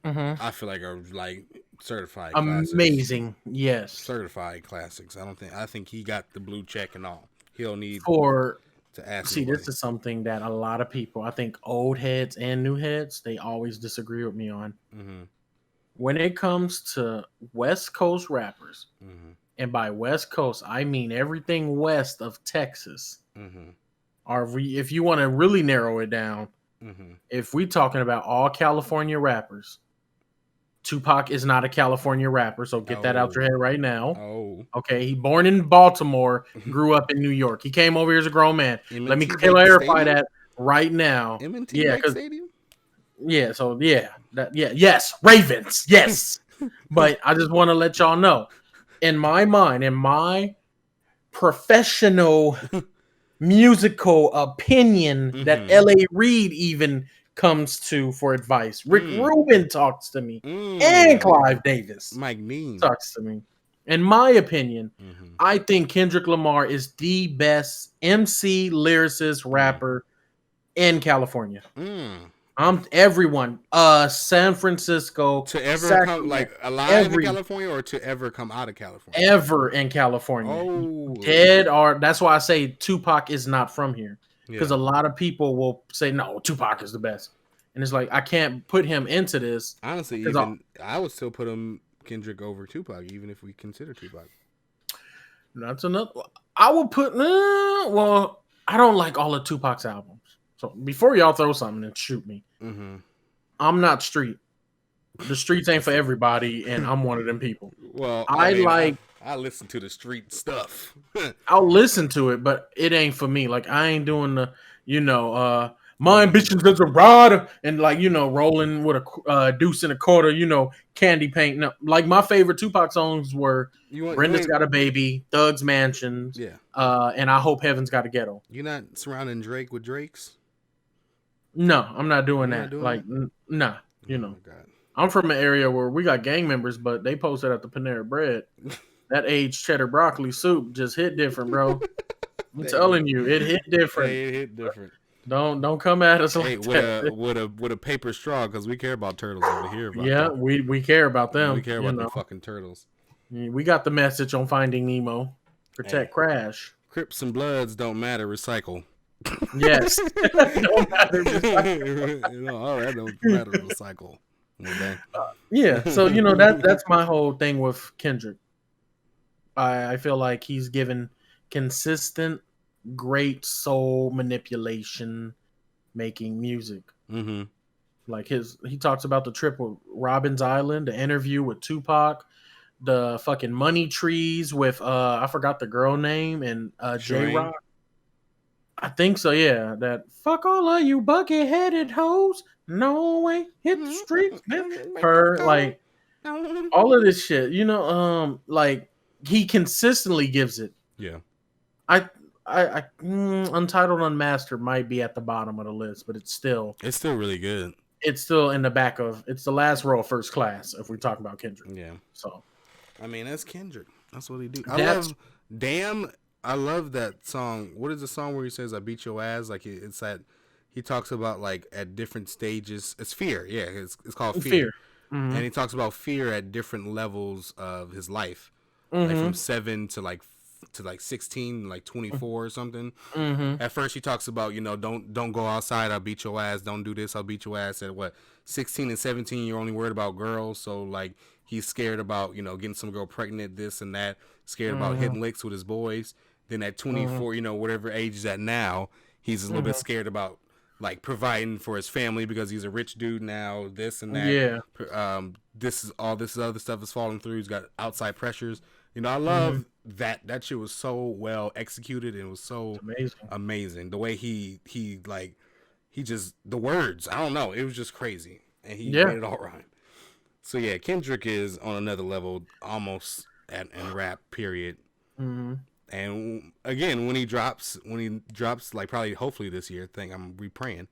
I feel like are like certified amazing. Classics. Yes, certified classics. I think he got the blue check and all. He'll need to ask. See, this is something that a lot of people, I think, old heads and new heads, they always disagree with me on. When it comes to West Coast rappers, and by West Coast I mean everything west of Texas, or if you want to really narrow it down, if we're talking about all California rappers, Tupac is not a California rapper, so get that out your head right now. Okay, he born in Baltimore, grew up in New York. He came over here as a grown man. Let me clarify that right now. Yes, Ravens, yes. But I just want to let y'all know, in my mind, in my professional musical opinion, that L.A. Reid even comes to for advice. Rick Rubin talks to me, and Clive Davis Mike Mean talks to me. In my opinion, I think Kendrick Lamar is the best MC, lyricist, rapper in California. Everyone. San Francisco. To ever come Sacramento, like alive in California, or to ever come out of California? ever in California. Oh, Dead or that's why I say Tupac is not from here. Because yeah. a lot of people will say, no, Tupac is the best. And it's like I can't put him into this. Honestly, even I would still put him Kendrick over Tupac, even if we consider Tupac. That's another. I would put. Well, I don't like all of Tupac's albums. So before y'all throw something and shoot me, I'm not street. The streets ain't for everybody, and I'm one of them people. Well, I listen to the street stuff. I'll listen to it, but it ain't for me. Like I ain't doing the, my ambitions as a rider and like rolling with a deuce and a quarter. Candy paint. No, like my favorite Tupac songs were Brenda's Got a Baby, Thug's Mansions, and I Hope Heaven's Got a Ghetto. You're not surrounding Drake with Drakes? No, I'm not doing that. Nah, Oh I'm from an area where we got gang members, but they posted at the Panera Bread. That aged cheddar broccoli soup just hit different, bro. I'm telling you, it hit different. It hit different. Don't come at us like that. With a paper straw, because we care about turtles over here. We care about them. We care about the fucking turtles. We got the message on Finding Nemo. Protect Crash. Crips and Bloods don't matter. Recycle. Yes. Don't matter. All right, don't matter. Recycle. Yeah. So that's my whole thing with Kendrick. I feel like he's given consistent, great soul manipulation, making music. Mm-hmm. Like he talks about the trip with Robin's Island, the interview with Tupac, the fucking money trees with I forgot the girl name and J-Rock. I think so, yeah. That fuck all of you bucket headed hoes. No way, hit the streets. Her like all of this shit. Like he consistently gives it. Yeah. Untitled Unmastered might be at the bottom of the list, but it's still really good. It's still in the back of it's the last row of First Class if we talk about Kendrick. Yeah. So I mean that's Kendrick. That's what he do. I love that song. What is the song where he says I beat your ass? Like it's that he talks about like at different stages. It's fear. Yeah, it's called Fear. Mm-hmm. And he talks about fear at different levels of his life. Like from 7 to like 16, like 24 or something. Mm-hmm. At first he talks about, don't go outside, I'll beat your ass. Don't do this, I'll beat your ass. At 16 and 17, you're only worried about girls. So like he's scared about, getting some girl pregnant, this and that. Scared about hitting licks with his boys. Then at 24, whatever age he's at now, he's a little bit scared about like providing for his family because he's a rich dude now, this and that. Yeah. This other stuff is falling through. He's got outside pressures. I love that shit was so well executed and it was so amazing. The way he just the words, I don't know, it was just crazy. And he made it all right. So yeah, Kendrick is on another level almost in rap, period. Mm-hmm. And again, when he drops like probably hopefully this year, I'm praying.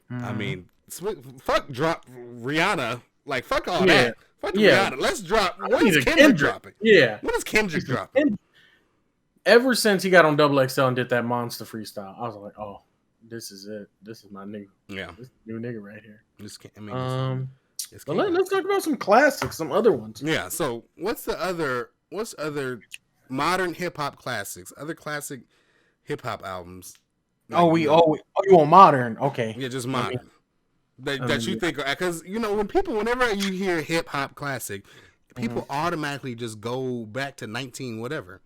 I mean, fuck drop Rihanna. Like fuck all that. Fuck Rihanna. Let's drop. When is Kendrick dropping? Yeah. When is Kendrick dropping? Ever since he got on Double XL and did that monster freestyle, I was like, oh, this is it. This is my nigga. Yeah. This new nigga right here. But let's talk about some classics, some other ones. Yeah. So what's other modern hip hop classics? Other classic hip hop albums. Like, you want modern? Okay. Yeah, just modern. That you think, because whenever you hear hip hop classic, people automatically just go back to 19 whatever.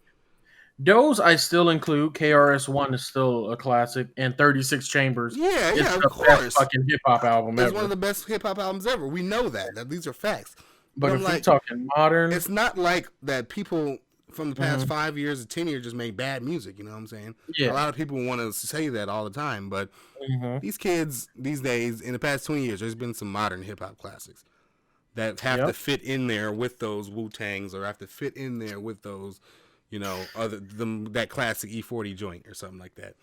Those I still include. KRS-One is still a classic, and 36 Chambers. Yeah, is of the course. Best fucking hip hop album ever. It's one of the best hip hop albums ever. We know that these are facts. But if we're talking modern, it's not like that. People from the past 5 years or 10 years just made bad music. You know what I'm saying? Yeah. A lot of people want to say that all the time, but these kids these days, in the past 20 years, there's been some modern hip hop classics that have to fit in there with those Wu-Tangs, or have to fit in there with those, that classic E40 joint or something like that.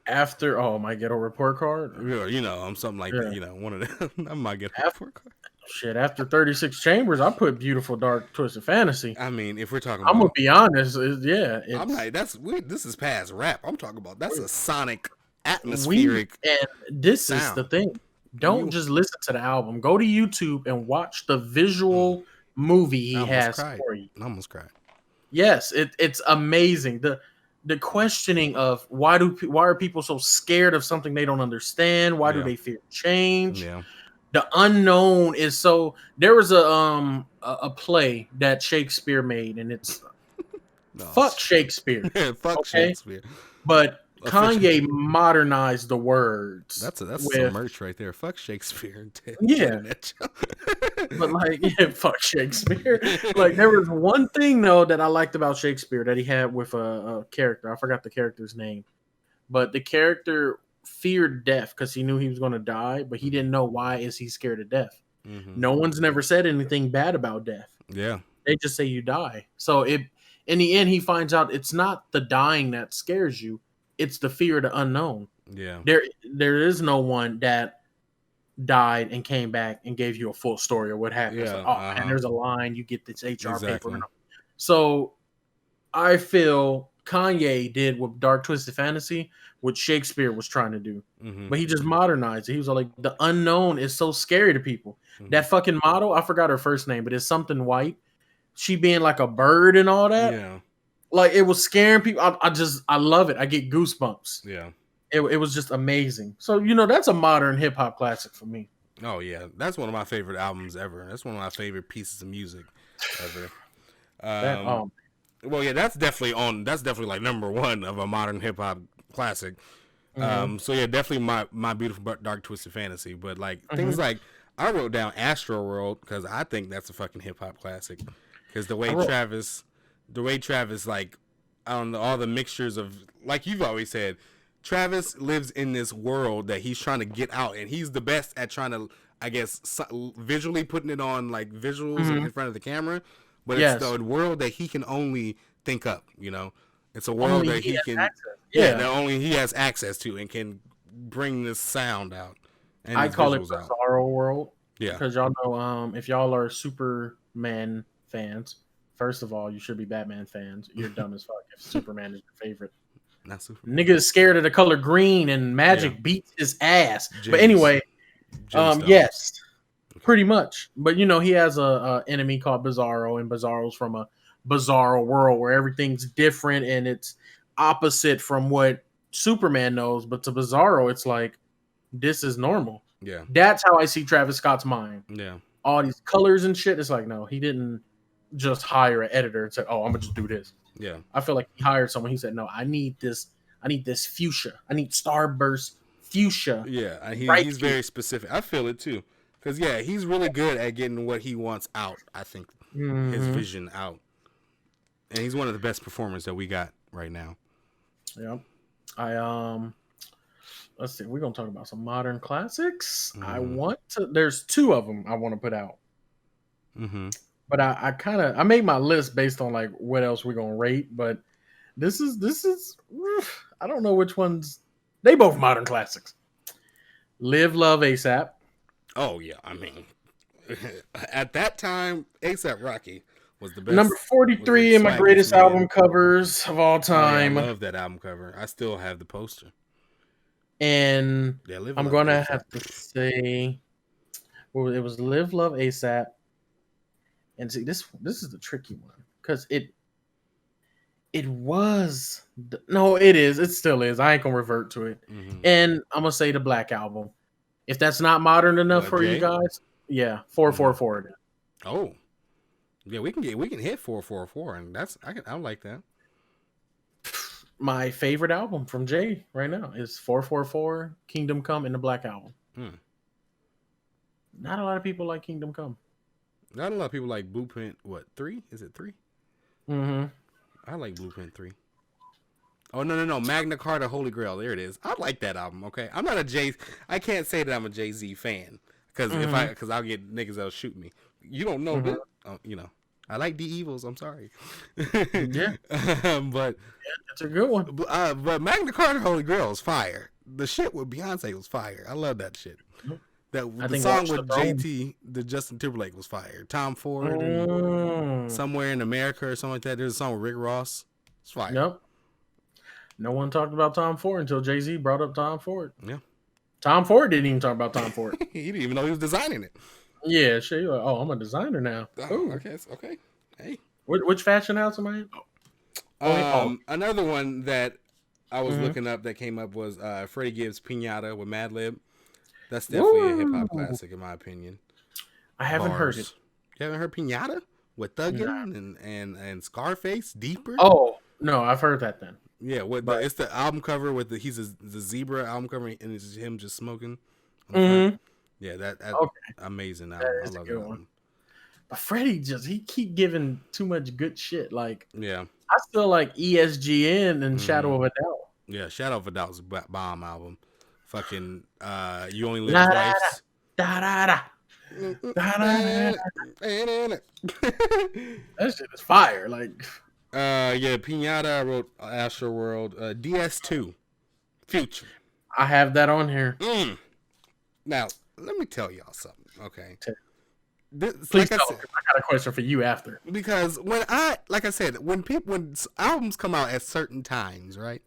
After my Ghetto Report Card, I'm something like that. One of them. I'm my Ghetto Report Card. Shit, after 36 Chambers, I put Beautiful Dark Twisted Fantasy. I mean, if we're talking I'm going to be honest, I'm like, this is past rap. I'm talking about, that's a sonic, atmospheric and this sound. Is the thing. don't just listen to the album. Go to YouTube and watch the visual movie he has for you. I almost cried. Yes, it's amazing. The questioning of why are people so scared of something they don't understand? Why do they fear change? Yeah. The unknown is so. There was a play that Shakespeare made, and it's fuck Shakespeare. Fuck Shakespeare. But Kanye modernized the words. That's some merch right there. Fuck Shakespeare. Yeah. But like, fuck Shakespeare. Like, there was one thing though that I liked about Shakespeare that he had with a character. I forgot the character's name, but the character feared death because he knew he was going to die, but he didn't know why is he scared of death. No one's never said anything bad about death. Yeah, they just say you die. So in the end, he finds out it's not the dying that scares you; it's the fear of the unknown. Yeah, there is no one that died and came back and gave you a full story of what happened. Yeah, like, and there's a line, you get this HR paper. So I feel Kanye did with Dark Twisted Fantasy what Shakespeare was trying to do, but he just modernized it. He was like, the unknown is so scary to people. That fucking model, I forgot her first name, but it's something white. She being like a bird and all that. Yeah, like it was scaring people. I love it. I get goosebumps. Yeah. It was just amazing. So, that's a modern hip hop classic for me. Oh yeah, that's one of my favorite albums ever. That's one of my favorite pieces of music ever. Well, yeah, that's definitely like number one of a modern hip hop classic. So yeah, definitely my beautiful Dark Twisted Fantasy. But like things like I wrote down Astro World because I think that's a fucking hip hop classic. Because the way Travis, like, I don't know, all the mixtures of, like you've always said, Travis lives in this world that he's trying to get out, and he's the best at trying to, I guess, visually putting it on like visuals in front of the camera. But it's the world that he can only think up. It's a world that he can, that only he has access to and can bring this sound out. And I call it Bizarro World. Yeah, because y'all know, if y'all are Superman fans, first of all, you should be Batman fans. You're dumb as fuck if Superman is your favorite. Not Superman. Nigga is scared of the color green and magic beats his ass. But anyway, yes, pretty much. But he has a enemy called Bizarro, and Bizarro's from a bizarro world where everything's different and it's opposite from what Superman knows. But to Bizarro, it's like, this is normal. Yeah, that's how I see Travis Scott's mind. Yeah, all these colors and shit. It's like, no, he didn't just hire an editor and say, "Oh, I'm gonna just do this." Yeah, I feel like he hired someone. He said, "No, I need this. I need this fuchsia. I need starburst fuchsia." Yeah, he's very specific. I feel it too, because he's really good at getting what he wants out. I think his vision out, and he's one of the best performers that we got right now. Yeah, let's see. We're gonna talk about some modern classics. There's two of them I want to put out. But I made my list based on like what else we're gonna rate. But this is I don't know which ones. They both modern classics. Live, Love, ASAP. Oh yeah, I mean, at that time, ASAP Rocky was the best. Number 43 in my greatest album covers of all time. I love that album cover. I still have the poster. And I'm gonna have to say, well, it was Live, Love, ASAP. And see, this is the tricky one because it still is. I ain't gonna revert to it. And I'm gonna say the Black Album. If that's not modern enough for you guys, 444. Oh, yeah, we can hit 444, and I like that. My favorite album from Jay right now is 444, Kingdom Come, and the Black Album. Not a lot of people like Kingdom Come. Not a lot of people like Blueprint. What, 3? Is it 3? I like Blueprint 3. Oh, no. Magna Carta, Holy Grail. There it is. I like that album, okay? I'm not I can't say that I'm a Jay-Z fan. Because because I'll get niggas that'll shoot me. You don't know, but, I like The Evils. I'm sorry. Yeah. But that's a good one. But Magna Carta, Holy Grail is fire. The shit with Beyonce was fire. I love that shit. The song with JT, the Justin Timberlake, was fire. Tom Ford, and Somewhere in America or something like that. There's a song with Rick Ross. It's fire. Yep. No one talked about Tom Ford until Jay-Z brought up Tom Ford. Yeah. Tom Ford didn't even talk about Tom Ford. He didn't even know he was designing it. Yeah, sure. You're like, oh, I'm a designer now. Oh, okay, okay. Hey, which fashion house am I in? Another one that I was looking up that came up was Freddie Gibbs' Pinata with Madlib. That's definitely a hip hop classic in my opinion. I haven't heard it. You haven't heard Pinata with Thuggin and Scarface Deeper? Oh no, I've heard that then. Yeah, it's the album cover with the zebra album cover and it's him just smoking. Yeah, that okay. Amazing album. I love that album. But Freddie he keep giving too much good shit. Like yeah, I still like ESGN and Shadow of a Doubt. Yeah, Shadow of a Doubt was a bomb album. Fucking You Only Live Twice. That shit is fire. Like yeah, Pinata. I wrote Astro World. DS2 Future. I have that on here. Now let me tell y'all something, okay? Please tell me. I got a question for you after. Because when when albums come out at certain times, right?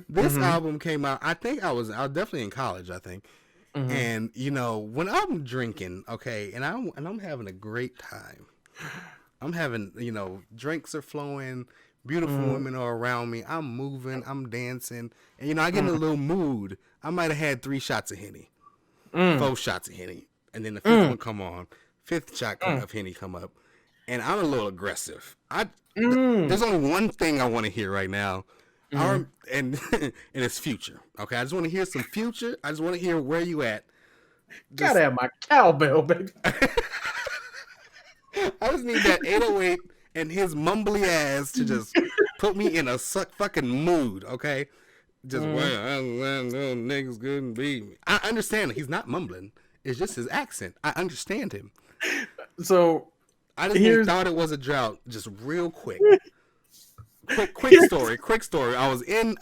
This album came out. I think I was definitely in college. I think, and when I'm drinking, okay, and I'm having a great time. I'm having, drinks are flowing, beautiful women are around me. I'm moving, I'm dancing, and I get in a little mood. I might have had 3 shots of Henny, 4 shots of Henny, and then the 5th one come on. 5th shot of Henny come up, and I'm a little aggressive. There's only one thing I want to hear right now, and it's Future. Okay, I just want to hear some Future. I just want to hear where you at. Gotta have my cowbell, baby. I just need that 808 and his mumbly ass to just put me in a fucking mood. Okay, just niggas couldn't beat me. I understand he's not mumbling. It's just his accent. I understand him. So I just thought it was a drought. Just real quick. Quick story. I was in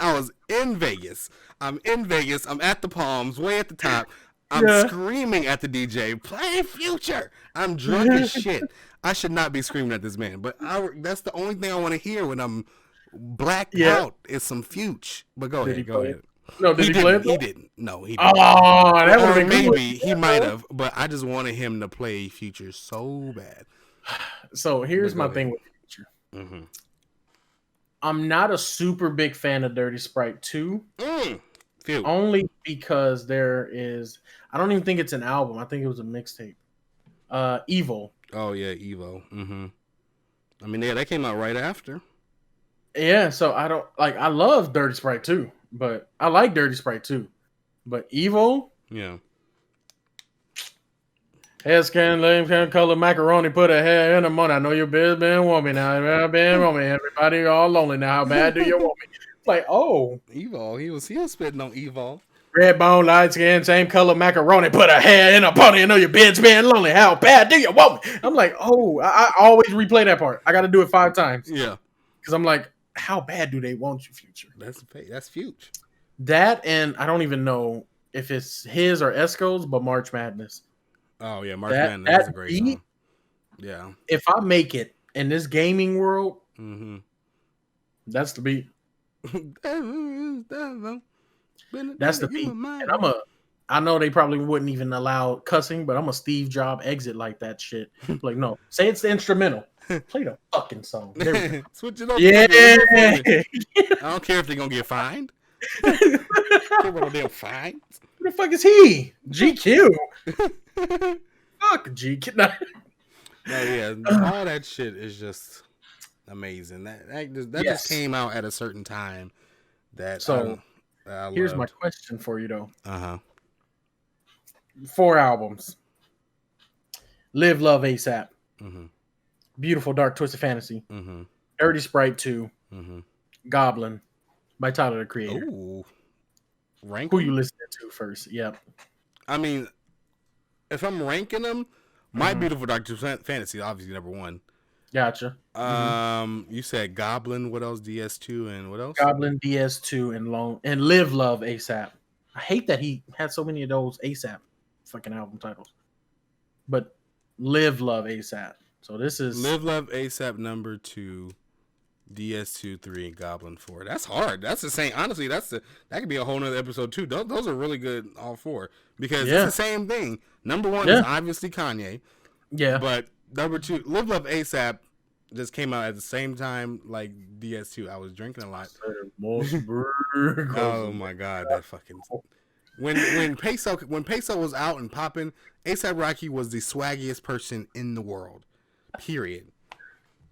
Vegas. I'm in Vegas. I'm at the Palms, way at the top. I'm screaming at the DJ, play Future. I'm drunk as shit. I should not be screaming at this man, but that's the only thing I want to hear when I'm blacked out is some Future. But go ahead. No, did he play it? He didn't. No, he didn't. Oh, that would have been maybe he might have, but I just wanted him to play Future so bad. So here's my thing with Future. I'm not a super big fan of Dirty Sprite 2. Only because I don't even think it's an album. I think it was a mixtape. Evo. Oh yeah, Evo. I mean, that came out right after. Yeah, so I love Dirty Sprite 2. But I like Dirty Sprite too. But Evo? Yeah. Hair scan, lame can color macaroni, put a hair in the money. I know your bitch been want me now. Been want me. Everybody all lonely now. How bad do you want me? Like, oh. Evo. He was spitting on Evo. Red bone, light skin, same color macaroni, put a hair in a pony. I know your bitch been lonely. How bad do you want me? I'm like, oh, I always replay that part. I got to do it 5 times. Yeah. Because I'm like, how bad do they want you, Future? That's Future. That, and I don't even know if it's his or Esco's, but March Madness. Oh yeah, March Madness is a great song. Yeah. If I make it in this gaming world, that's the beat. That's the beat. And I know they probably wouldn't even allow cussing, but I'm a Steve Jobs exit like that shit. Like, no, say it's the instrumental. Play the fucking song. Switch it up. Yeah. I don't care if they're gonna get fined. They'll fine. Who the fuck is he? GQ. Fuck GQ. No, yeah, all that shit is just amazing. That just came out at a certain time. Here's my question for you though. 4 albums. Live, Love, ASAP. Beautiful Dark Twisted Fantasy. Dirty Sprite 2. Goblin by Tyler the Creator. Ooh. Rank who you listening to first? Yep. I mean, if I'm ranking them, My Beautiful Dark Twisted Fantasy obviously number 1. Gotcha. You said Goblin. What else? DS2 and what else? Goblin, DS2, and Live, Love, ASAP. I hate that he had so many of those ASAP fucking album titles. But Live, Love, ASAP. So this is Live, Love, ASAP number 2. DS2, 3, Goblin 4. That's hard. That's the same. Honestly, that could be a whole nother episode too. Those are really good, all four, because it's the same thing. Number one is obviously Kanye. Yeah. But number two, Live Love ASAP just came out at the same time like DS2. I was drinking a lot. Oh my god, that fucking when Peso was out and popping, ASAP Rocky was the swaggiest person in the world. Period.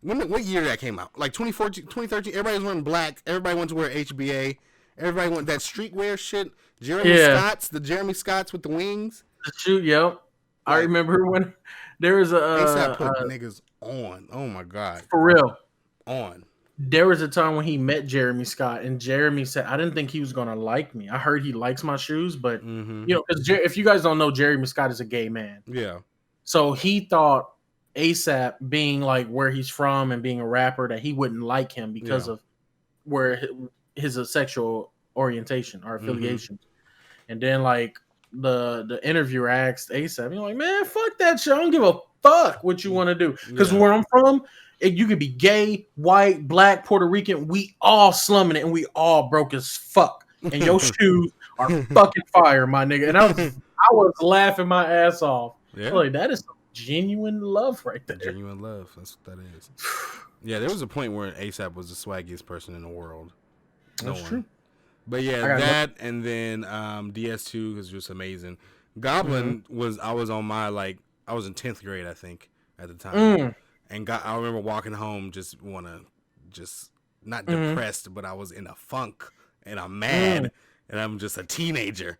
What year that came out? Like 2014, 2013. Everybody was wearing black. Everybody wanted to wear HBA. Everybody wanted that streetwear shit. The Jeremy Scotts with the wings. The shoot, yep. I remember when there was ASAP put niggas on. Oh my god. For real. On. There was a time when he met Jeremy Scott, and Jeremy said, "I didn't think he was gonna like me. I heard he likes my shoes, but you know, because if you guys don't know, Jeremy Scott is a gay man. Yeah. So he thought ASAP being like where he's from and being a rapper that he wouldn't like him because of where his sexual orientation or affiliation. And then like the interviewer asked ASAP, you're like, man, fuck that shit. I don't give a fuck what you want to do. Because where I'm from, you could be gay, white, black, Puerto Rican. We all slumming it and we all broke as fuck. And your shoes are fucking fire, my nigga. And I was laughing my ass off. Yeah. Like, that is some genuine love right there. Genuine love. That's what that is. Yeah, there was a point where ASAP was the swaggiest person in the world. That's true. But yeah, that and then DS2 was just amazing. Goblin I was on my I was in 10th grade, I think, at the time. And I remember walking home just not depressed, but I was in a funk and I'm mad and I'm just a teenager.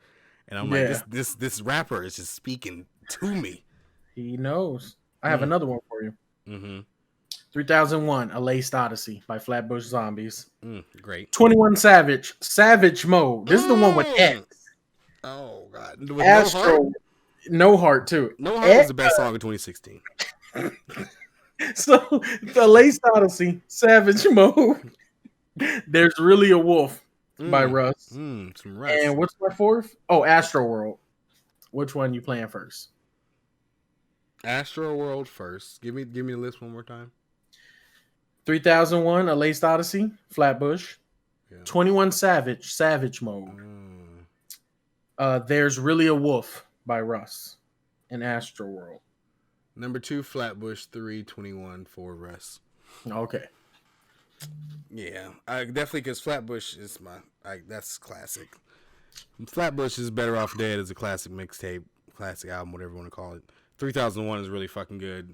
And I'm like, this rapper is just speaking to me. He knows. I have another one for you. 3001, A Laced Odyssey by Flatbush Zombies. Great. 21 Savage, Savage Mode. This is the one with X. Oh, God. With Astro, no heart too. No Heart was the best song of 2016. So, The Laced Odyssey, Savage Mode. There's Really a Wolf by Russ. Some Russ. And what's my fourth? Oh, Astro World. Which one you playing first? Astro World first. Give me the list one more time. 3001, A Laced Odyssey, Flatbush. 21 Savage, Savage Mode. There's Really a Wolf by Russ and Astro World. Number 2, Flatbush. 3, 21, 4, Russ. Okay. Yeah, definitely because Flatbush is that's classic. Flatbush is Better Off Dead as a classic mixtape, classic album, whatever you want to call it. 3001 is really fucking good.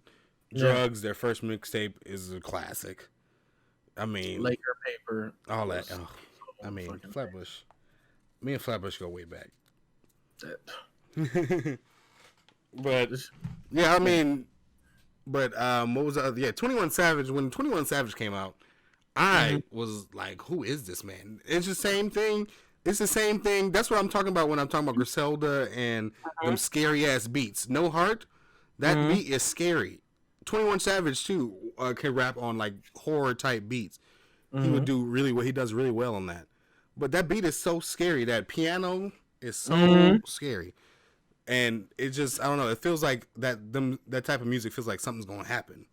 Drugs, their first mixtape, is a classic. I mean, Laker Paper, all that. I mean, Flatbush. Me and Flatbush go way back. But yeah, I mean, but what was the other? Yeah, 21 Savage. When 21 Savage came out, I was like, "Who is this man?" It's the same thing. It's the same thing. That's what I'm talking about when I'm talking about Griselda and them scary ass beats. No Heart. That beat is scary. 21 Savage too can rap on like horror type beats. He would do really well. He does really well on that. But that beat is so scary. That piano is so scary, and it just I don't know. It feels like that type of music feels like something's gonna happen,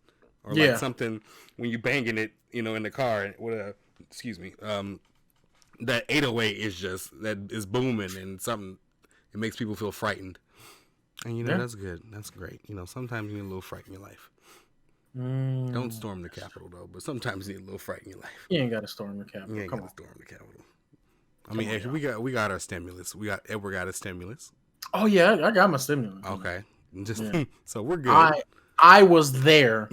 or like something when you banging it, in the car. Excuse me. That 808 is booming and something. It makes people feel frightened. And that's good. That's great. Sometimes you need a little fright in your life. Don't storm the Capitol though, but sometimes you need a little fright in your life. You ain't got to storm the Capitol. You ain't got to storm the Capitol. I mean, we got our stimulus. Edward got a stimulus. Oh yeah, I got my stimulus. Okay, so we're good. I was there,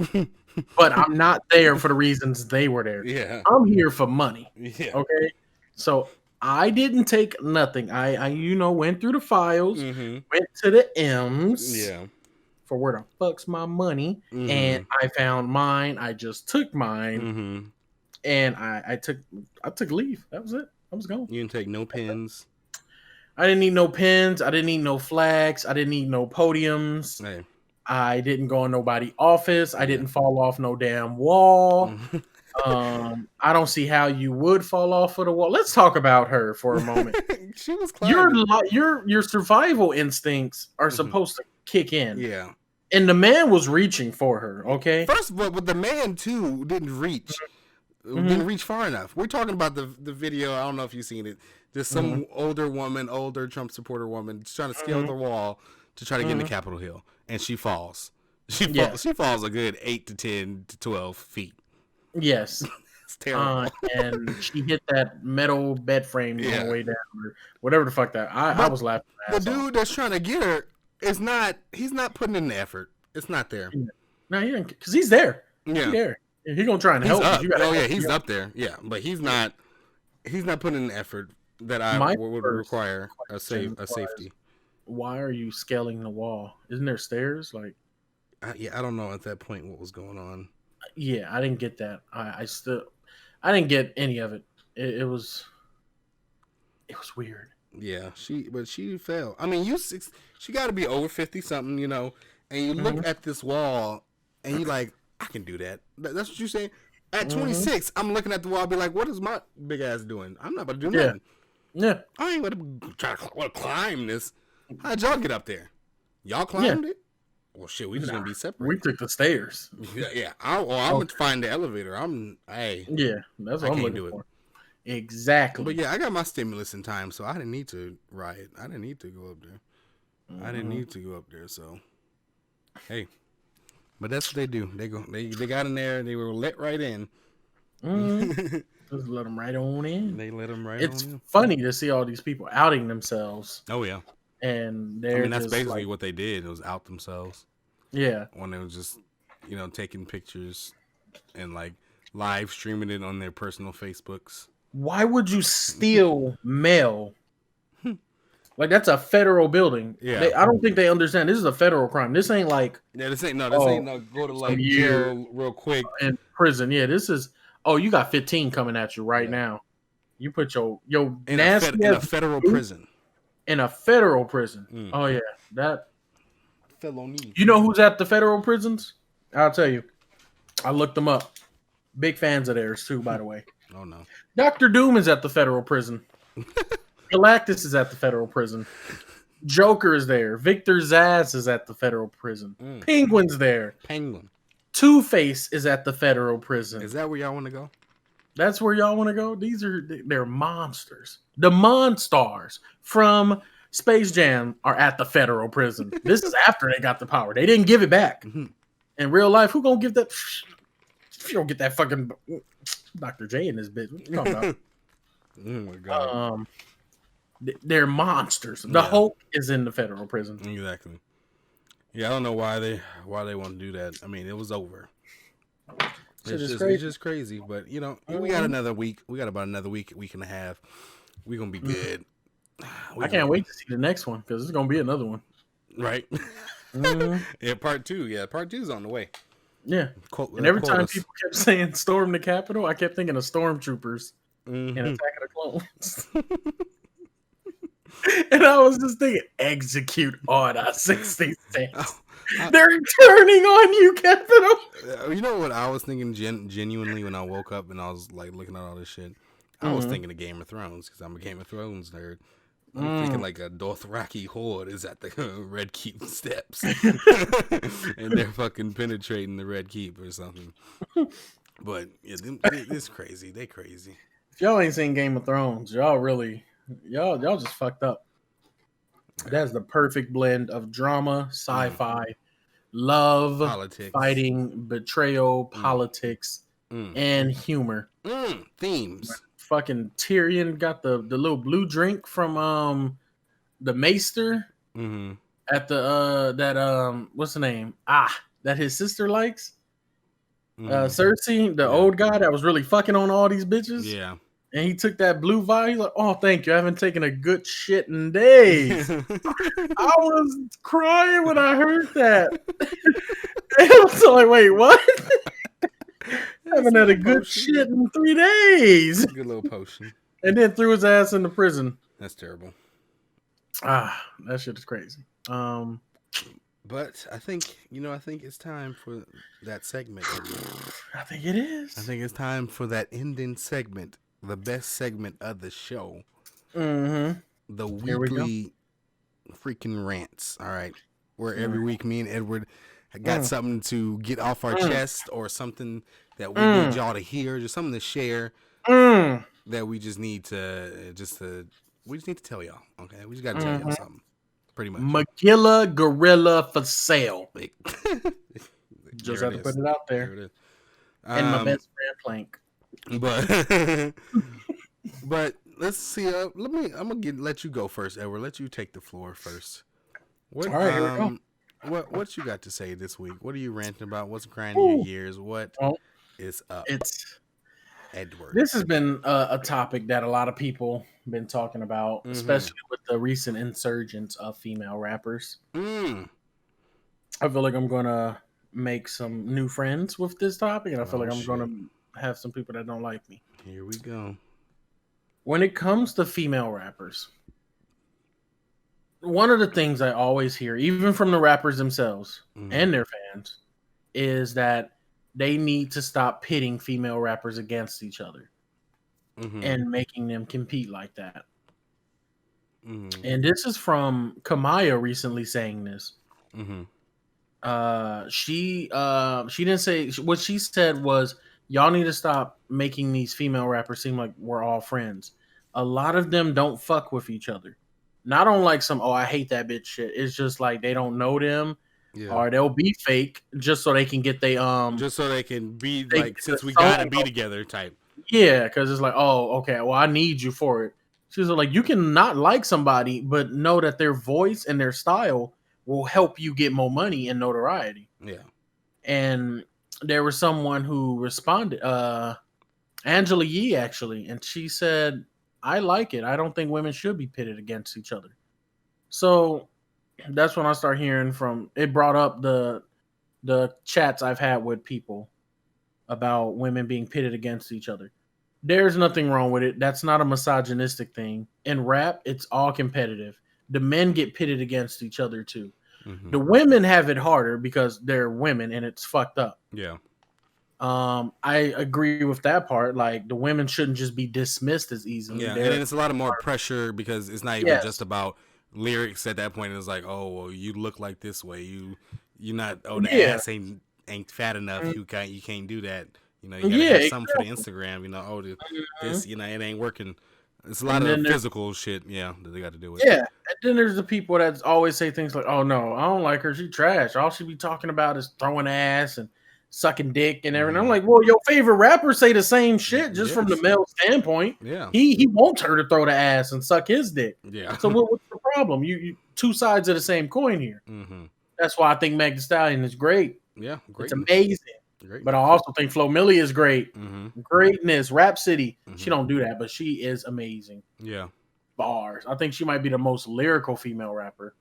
but I'm not there for the reasons they were there. Yeah, I'm here for money. Yeah. Okay, so I didn't take nothing. I went through the files, went to the M's. Yeah. For where the fuck's my money? And I found mine. I just took mine, and I took leave. That was it. I was gone. You didn't take no pins. I didn't need no pins. I didn't need no flags. I didn't need no podiums. Hey. I didn't go in nobody's office. I didn't fall off no damn wall. I don't see how you would fall off of the wall. Let's talk about her for a moment. She was climbing. Your survival instincts are supposed to kick in. Yeah. And the man was reaching for her, okay? First of all, but the man too didn't reach. didn't reach far enough. We're talking about the video. I don't know if you've seen it. There's some older Trump supporter woman trying to scale the wall to try to get into Capitol Hill, and she falls. She falls a good 8 to 10 to 12 feet. Yes. It's terrible. And she hit that metal bed frame on the way down, or whatever the fuck that. I was laughing. The dude that's trying to get her is not. He's not putting in the effort. It's not there. No, he didn't, because he's there. Yeah, he's there. He's gonna try and help. He's up there. Yeah, but he's not. He's not putting in the effort that I would require a safety. Why are you scaling the wall? Isn't there stairs? Like, I don't know at that point what was going on. Yeah, I didn't get that. I didn't get any of it. It was weird. Yeah, she fell. I mean, she got to be over 50 something, you know. And you look at this wall, and you're like, I can do that. That's what you say. At 26, I'm looking at the wall, be like, what is my big ass doing? I'm not about to do nothing. Yeah, I ain't going to try to climb this. How'd y'all get up there? Y'all climbed it? Well, shit, we just gonna be separate. We took the stairs. Yeah. I'm gonna find the elevator. Yeah, that's what I'm looking for. Exactly. But yeah, I got my stimulus in time, so I didn't need to riot. I didn't need to go up there. I didn't need to go up there. So, hey, but that's what they do. They got in there. They were let right in. Just let them right on in. They let them right on in. It's funny to see all these people outing themselves. Oh yeah. And that's basically what they did. It was out themselves. Yeah. When they was just, taking pictures and like live streaming it on their personal Facebooks. Why would you steal mail? Like, that's a federal building. Yeah. I don't think they understand. This is a federal crime. This ain't like. Yeah, this ain't go to like jail real quick. In prison. Yeah, this is. Oh, you got 15 coming at you right now. You put your in a federal prison. In a federal prison. Oh yeah, that felony. You know who's at the federal prisons? I'll tell you. I looked them up. Big fans of theirs too, by the way. Oh no. Dr. Doom is at the federal prison. Galactus is at the federal prison. Joker is there. Victor Zsasz is at the federal prison. Penguin's there. Penguin. Two-Face is at the federal prison. Is that where y'all want to go? That's where y'all want to go? They're monsters. The Monstars from Space Jam are at the federal prison. This is after they got the power. They didn't give it back. In real life, who gonna give that? If you don't get that fucking Dr. J in this bitch, what you talking about? Oh my god. They're monsters. The Hulk is in the federal prison. Exactly. Yeah, I don't know why they want to do that. I mean, it was over. It's just crazy, but we got another week. We got about another week and a half. We're gonna be good. I can't wait to see the next one because it's gonna be another one. Right? Yeah, part 2. Yeah, part 2 is on the way. Yeah. And every time people kept saying "storm the Capitol," I kept thinking of stormtroopers in Attack of the Clones. And I was just thinking, execute Order 66. They're turning on you, Capitol. You know what I was thinking genuinely when I woke up and I was like looking at all this shit? I was thinking of Game of Thrones because I'm a Game of Thrones nerd. I'm thinking like a Dothraki horde is at the Red Keep steps. And they're fucking penetrating the Red Keep or something. But yeah, it's crazy. They crazy. If y'all ain't seen Game of Thrones, y'all just fucked up. That's the perfect blend of drama, sci-fi, love, politics, fighting, betrayal, politics, and humor. Themes. Fucking Tyrion got the little blue drink from the Maester at the what's the name? That his sister likes. Cersei, the old guy that was really fucking on all these bitches. Yeah. And he took that blue vibe. He's like, "Oh, thank you. I haven't taken a good shit in days." I was crying when I heard that. And I was like, "Wait, what?" I haven't had a good shit in 3 days. Good little potion. And then threw his ass into prison. That's terrible. That shit is crazy. But I think it's time for that segment. I think it is. I think it's time for that ending segment. The best segment of the show. The weekly freaking rants. All right. Where every week me and Edward got something to get off our mm, chest, or something that we need mm, y'all to hear, just something to share mm, that we just need to tell y'all. Okay, we just got to tell y'all mm-hmm. something. Pretty much. Magilla Gorilla for sale. Like, Just there it had to put is. it out There there. it is. And my best friend Plank. But but let's see. I'm gonna let you go first, Edward. Let you take the floor first. All right, here we go. What you got to say this week? What are you ranting about? What's grinding your Ooh. gears? What Oh, is up, it's Edward? this has been a topic that a lot of people been talking about, Mm-hmm. especially with the recent insurgence of female rappers. Mm. I feel like I'm gonna make some new friends with this topic, and I feel Oh like I'm shit. gonna have some people that don't like me. Here we go. When it comes to female rappers, one of the things I always hear, even from the rappers themselves Mm-hmm. and their fans, is that they need to stop pitting female rappers against each other Mm-hmm. and making them compete like that. Mm-hmm. And this is from Kamaya recently saying this. Mm-hmm. She didn't say what she said was y'all need to stop making these female rappers seem like we're all friends. A lot of them don't fuck with each other. Not on like some I hate that bitch shit. It's just like they don't know them Yeah. or they'll be fake just so they can get Just so they can be they like, get the since we gotta song be going. together type. Yeah, because it's like, oh, okay, well, I need you for it. She's like, you can not like somebody, but know that their voice and their style will help you get more money and notoriety. Yeah. And there was someone who responded, Angela Yee actually, and she said, I like it. I don't think women should be pitted against each other. So that's when I start hearing from it brought up the chats I've had with people about women being pitted against each other. There's nothing wrong with it. That's not a misogynistic thing. In rap, it's all competitive. The men get pitted against each other too. Mm-hmm. The women have it harder because they're women and it's fucked up. Yeah. I agree with that part. Like the women shouldn't just be dismissed as easily. Yeah, and They're then it's a lot of more pressure because it's not even just yes, about lyrics at that point. It's like, oh, well, you look like this way. You not. Oh, the yeah, ass ain't fat enough. You can't do that. You got to yeah, have something for the exactly. Instagram. Oh, Mhm. this. It ain't working. It's a lot And of then there's physical shit. Yeah, that they got to do with. yeah, and then there's the people that always say things like, "Oh no, I don't like her. She trash. All she be talking about is throwing ass and sucking dick and everything." I'm Mm-hmm. like, "Well, your favorite rappers say the same shit, just from the Yes. male standpoint. Yeah. He wants her to throw the ass and suck his dick. Yeah. So what's the problem? You two sides of the same coin here. Mm-hmm. That's why I think Meg Thee Stallion is great. Yeah. It's Greatness. amazing. But I Greatness. also think Flo Milli is great. Mm-hmm. Greatness, Rap City. She Mm-hmm. don't do that, but she is amazing. Yeah. Bars. I think she might be the most lyrical female rapper.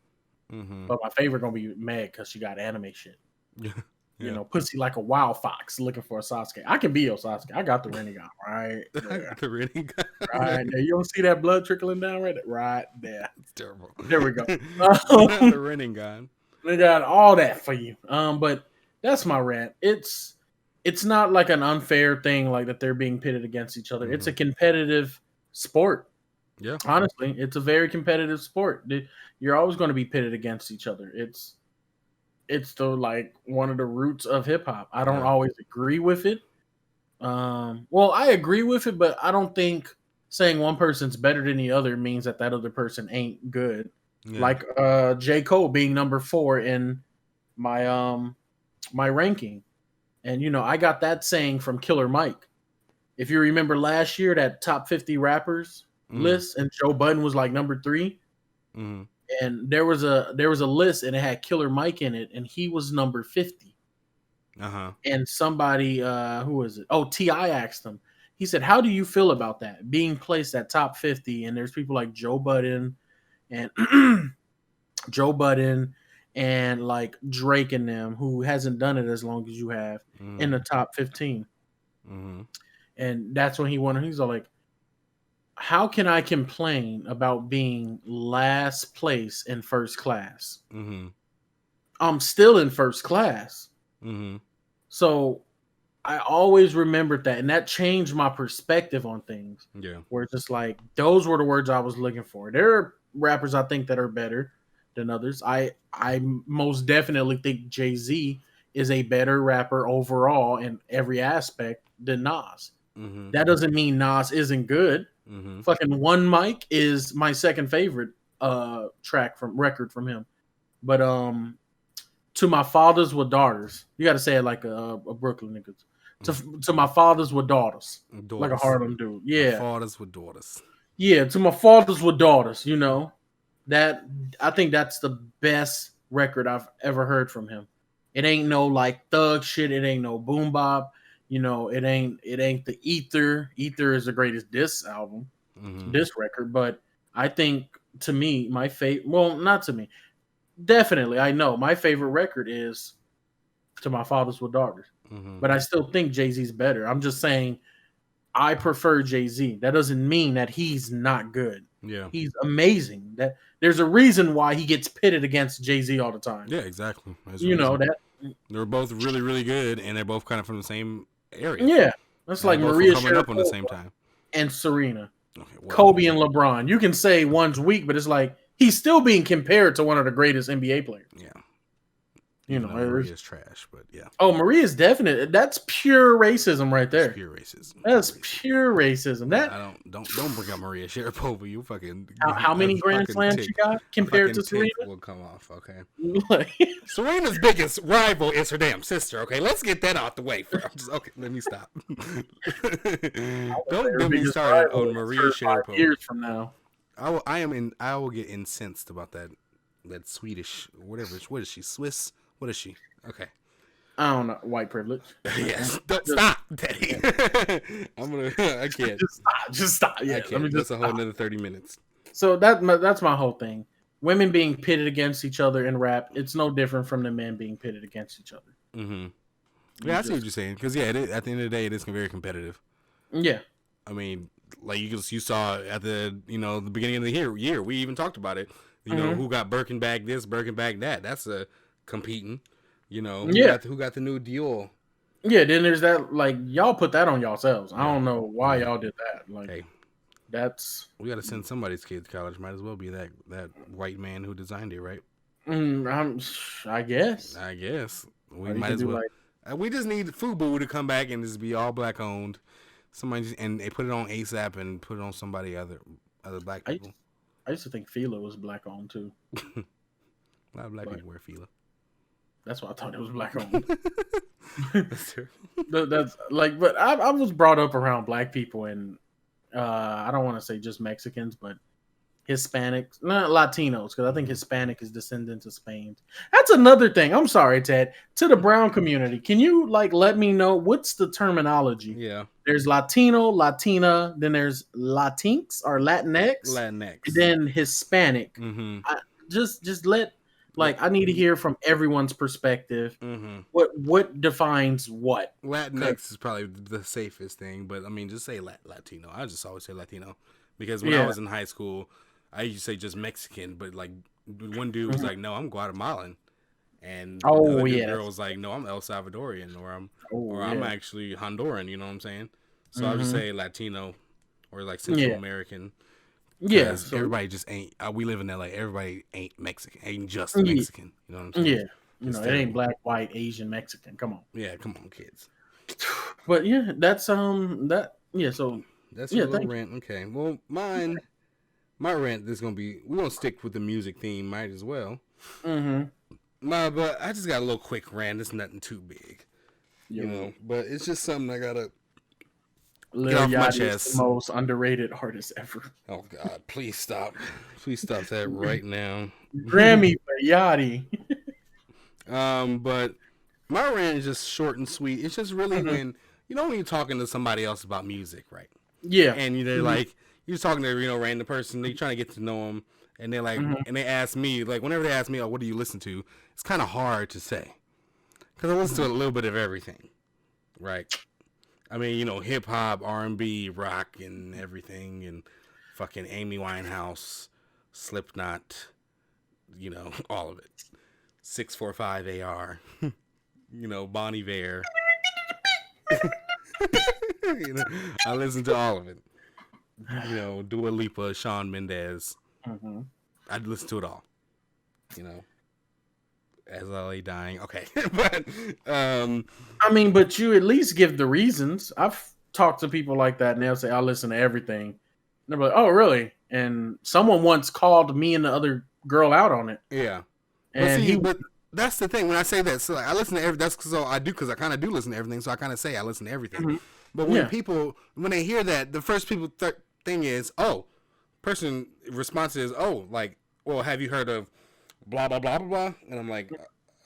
Mm-hmm. But my favorite gonna be Meg because she got anime shit. Yeah. You know, pussy like a wild fox looking for a Sasuke. I can be your Sasuke. I got the Rinnegan right there. The reading guy. Right there. You don't see that blood trickling down right there? Right there. It's terrible. There we go. The reading guy. They got all that for you. But that's my rant. It's not like an unfair thing like that they're being pitted against each other. It's a competitive sport. Yeah. Honestly, it's a very competitive sport. You're always going to be pitted against each other. It's the like one of the roots of hip hop. I don't Yeah. always agree with it. Well, I agree with it, but I don't think saying one person's better than the other means that that other person ain't good. Yeah. Like J. Cole being number 4 in my my ranking. And you know, I got that saying from Killer Mike. If you remember last year, that top 50 rappers list, and Joe Budden was like number 3. Mm-hmm. And there was a list, and it had Killer Mike in it, and he was number 50. Uh-huh. And somebody, who was it? Oh, T.I. asked him. He said, "How do you feel about that being placed at top 50?" And there's people like Joe Budden and Joe Budden and like Drake and them who hasn't done it as long as you have in the top 15. Mm-hmm. And that's when he won. He's all like, how can I complain about being last place in first class? Mm-hmm. I'm still in first class. Mm-hmm. So I always remembered that. And that changed my perspective on things. Yeah. Where it's just like, those were the words I was looking for. There are rappers I think that are better. than others. I most definitely think Jay-Z is a better rapper overall in every aspect than Nas. Mm-hmm. That doesn't mean Nas isn't good. Mm-hmm. Fucking One Mic is my second favorite record from him. But To My Fathers with Daughters. You got to say it like a Brooklyn nigga. To My Fathers with Daughters. Like a Harlem dude. Yeah. My fathers with daughters. Yeah, To My Fathers with Daughters, you know. That I think that's the best record I've ever heard from him. It ain't no like thug shit, it ain't no boom bop, you know, it ain't the Ether. Ether is the greatest diss album, diss record, but I think to me, my favorite, well, not to me. Definitely, I know my favorite record is To My Fathers with Daughters. But I still think Jay-Z's better. I'm just saying I prefer Jay-Z. That doesn't mean that he's not good. Yeah. He's amazing. That there's a reason why he gets pitted against Jay-Z all the time. Yeah, exactly. You know that they're both really, really good, and they're both kind of from the same area. Yeah, that's like Maria coming up on the same time, and Serena, okay, Kobe and LeBron. You can say one's weak, but it's like he's still being compared to one of the greatest NBA players. Yeah. You know, Maria's trash, but yeah. Oh, Maria's definite. That's pure racism right there. That's pure racism. That's pure racism. That I don't bring up Maria Sharapova. You fucking how many Grand Slams you got compared to Serena? Will come off, okay. Serena's biggest rival is her damn sister. Okay, let's get that out the way first. Okay, let me stop. Don't get me started on Maria Sharapova. Years from now, I will get incensed about that Swedish whatever. What is she? Swiss? What is she? Okay. I don't know. White privilege. Yes. Don't stop, Teddy. I can't. Just stop. Yeah. I can't. That's a whole another 30 minutes. So that's my whole thing. Women being pitted against each other in rap, it's no different from the men being pitted against each other. Mm-hmm. Yeah, I see what you're saying. Because at the end of the day, it is very competitive. Yeah. I mean, like you saw at the the beginning of the year, we even talked about it. You know, who got Birkin bag this, Birkin bag that. That's a competing. You know, who got the new Dior? Yeah, then there's that, like, y'all put that on yourselves. I don't know why y'all did that. Like, hey, we got to send somebody's kid to college. Might as well be that white man who designed it, right? I guess. We might as well. We just need FUBU to come back and just be all black owned. And they put it on ASAP and put it on somebody other black people. I used to think Fila was black owned too. A lot of black people wear Fila. That's why I thought it was black owned. That's like, but I was brought up around black people, and I don't want to say just Mexicans, but Hispanics, not Latinos, because I think Hispanic is descendants of Spain. That's another thing. I'm sorry, Ted. To the brown community, can you let me know what's the terminology? Yeah. There's Latino, Latina, then there's Latinx or Latinx, and then Hispanic. Mm-hmm. Just let. I need to hear from everyone's perspective. Mm-hmm. What defines what? Latinx is probably the safest thing, but I mean, just say Latino. I just always say Latino because when I was in high school, I used to say just Mexican, but like one dude was like, "No, I'm Guatemalan," and the girl was like, "No, I'm El Salvadorian, or I'm actually Honduran." You know what I'm saying? So I just say Latino or like Central American. Yeah, so everybody just ain't. We live in LA. Everybody ain't Mexican. Ain't just Mexican. You know what I'm saying? Yeah, it ain't black, white, Asian, Mexican. Come on. Yeah, come on, kids. But yeah, that's that. Yeah, so that's your little rant. Okay, well, my rant is gonna be. We're gonna stick with the music theme, might as well. But I just got a little quick rant. It's nothing too big, you know. But it's just something I gotta. Lil Yachty is the most underrated artist ever. Oh God! Please stop! Please stop that right now. Grammy for Yachty. But my rant is just short and sweet. It's just really when you're talking to somebody else about music, right? Yeah. And they're like, you're talking to random person. They're trying to get to know them, and they're like, and they ask me, like, whenever they ask me, "Oh, what do you listen to?" It's kind of hard to say because I listen to a little bit of everything, right? I mean, hip hop, R&B, rock, and everything, and fucking Amy Winehouse, Slipknot, all of it. 645 AR, Bon Iver. I listen to all of it. Dua Lipa, Shawn Mendes. I listen to it all. you know, as I lay dying. Okay, but I mean, but you at least give the reasons. I've talked to people like that, and they'll say, "I listen to everything." And they're like, "Oh, really?" And someone once called me and the other girl out on it. yeah, but And see, he, but that's the thing when I say that. So like, I listen to every. That's because I kind of do listen to everything. So I kind of say I listen to everything. Mhm. But when Yeah, people when they hear that, the first thing is, oh, person response is, oh, like, well, have you heard of blah blah blah blah blah? And I'm like,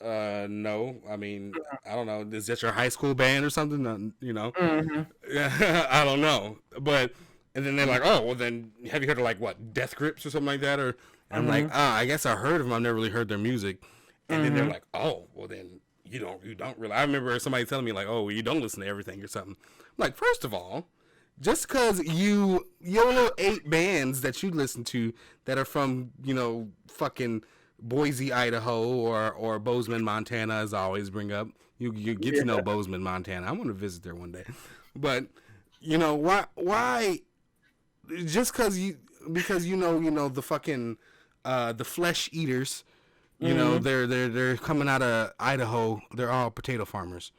no. I mean, I don't know. Is that your high school band or something? You know, hmm I don't know. But and then they're like, oh, well, then have you heard of like what Death Grips or something like that? Or and I'm like, hmm I guess I heard of them. I've never really heard their music. And then they're hmm like, oh, well, then you don't really. I remember somebody telling me like, oh, well, you don't listen to everything or something. I'm like, first of all, just because your little 8 bands that you listen to that are from fucking Boise, Idaho, or Bozeman, Montana, as I always bring up. You get to know yeah, Bozeman, Montana. I want to visit there one day, but why just because the fucking the flesh eaters. hmm They're coming out of Idaho. They're all potato farmers.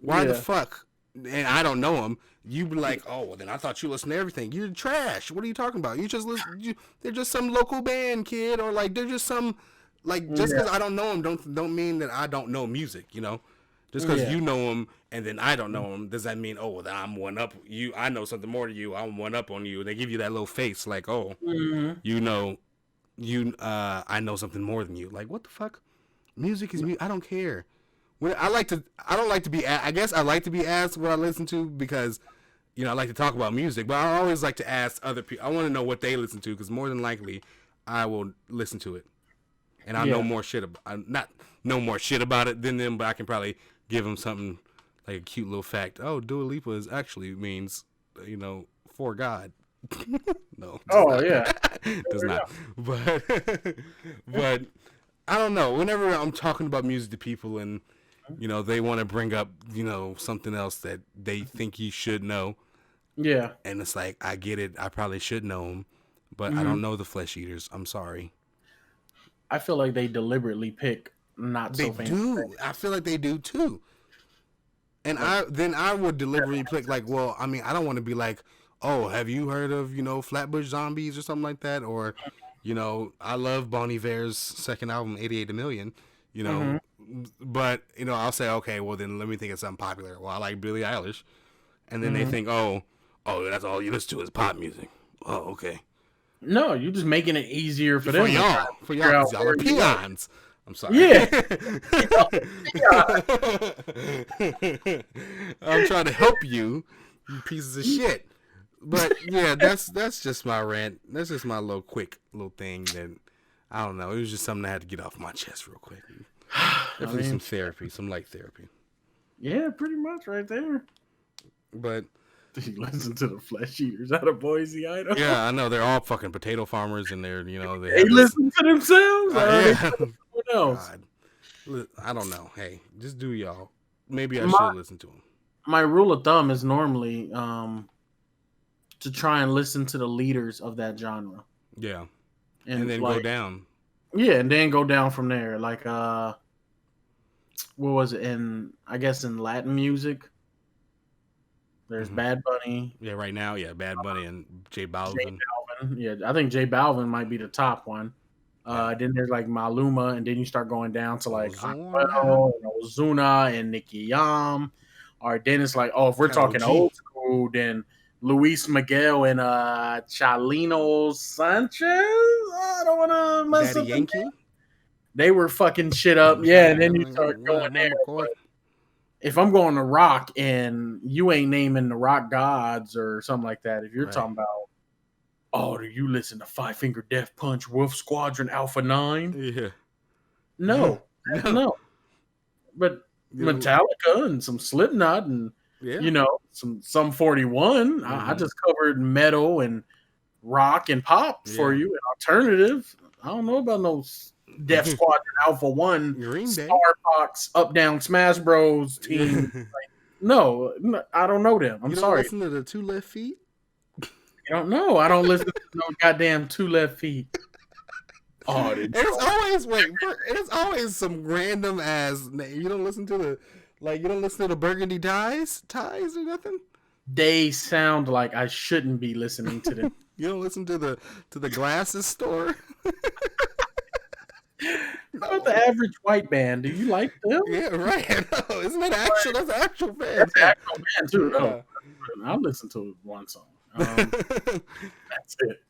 Why the yeah, fuck? And I don't know them. You be like, oh, well, then I thought you listened to everything. You're trash. What are you talking about? You just listen. They're just some local band, kid, or like they're just some like just yeah, because I don't know them don't mean that I don't know music. Just because yeah, you know them and then I don't know them, does that mean well then I'm one up you? I know something more than you. I'm one up on you. They give you that little face like hmm you know I know something more than you. Like what the fuck? Music is music. I don't care. I don't like to be. I guess I like to be asked what I listen to because, I like to talk about music. But I always like to ask other people. I want to know what they listen to because more than likely, I will listen to it, and I know yeah. more shit. Not know more shit about it than them, but I can probably give them something like a cute little fact. Oh, Dua Lipa actually means, for God. No, it does Oh, not. yeah, It does not. But but I don't know. Whenever I'm talking about music to people and they want to bring up something else that they think you should know, yeah. and it's like I get it. I probably should know them, but I hmm don't know the flesh eaters. I'm sorry. I feel like they deliberately pick not They so famous. do. I feel like they do too. And Like, I would deliberately pick like, well, I mean, I don't want to be like, oh, have you heard of Flatbush Zombies or something like that, or I love Bon Iver's second album, 88 a Million, you hmm know, but I'll say, okay, well then let me think of something popular. Well, I like Billie Eilish, and then they hmm think, oh, that's all you listen to is pop music. Oh, okay. No, you're just making it easier for For them to try y'all, to figure out because y'all are where you are. peons. I'm sorry. Yeah, I'm trying to help you, you pieces of shit. But yeah, that's just my rant. That's just my quick little thing that I don't know. It was just something I had to get off my chest real quick. I Definitely mean, some therapy, some light therapy. yeah, pretty much right there. But You listen to the flesh eaters out of Boise, Idaho. yeah, I know they're all fucking potato farmers, and they're they They have this. listen to themselves, or are they Yeah, listening to someone else? God, I don't know. Hey, just do y'all. Maybe I My should listen to them. my rule of thumb is normally to try and listen to the leaders of that genre, Yeah, and and then go like down. yeah, and then go down from there. Like what was it in? I guess in Latin music, there's Hmm. Bad Bunny, Yeah, right now, yeah, Bad Bunny and J J Balvin. Balvin. Yeah, I think J Balvin might be the top one. Yeah, Then there's like Maluma, and then you start going down to like Ozuna, Anuel and Ozuna and Nicky Yam. Or then it's like, oh, if we're Carol talking G, old school, then Luis Miguel and Chalino Sanchez. I don't want to mess Daddy up the name. Yankee. They were fucking shit up. Yeah, and then you start What going up, there. Mama Coy? But if I'm going to rock and you ain't naming the rock gods or something like that, if you're Right. talking about, oh, do you listen to Five Finger Death Punch, Wolf Squadron, Alpha 9? Yeah. No, No. no. But You Metallica and some Slipknot and yeah. some 41. I Hmm. just covered metal and rock and pop for Yeah. you and alternative. I don't know about no Death Squadron Alpha One, Green Day. Star Fox, Up Down Smash Bros Yeah. team. No, I don't know them. I'm You don't sorry. listen to the Two Left Feet? You don't know. I don't listen to no goddamn Two Left Feet. Oh, it's always some random ass name. You don't listen to the Burgundy Ties or nothing. They sound like I shouldn't be listening to them. You don't listen to the glasses store. How about the average white band? Do you like them? Yeah, right. No, isn't that actual? That's an actual band. That's an actual band too. Yeah. Oh, I'll listen to one song. That's it.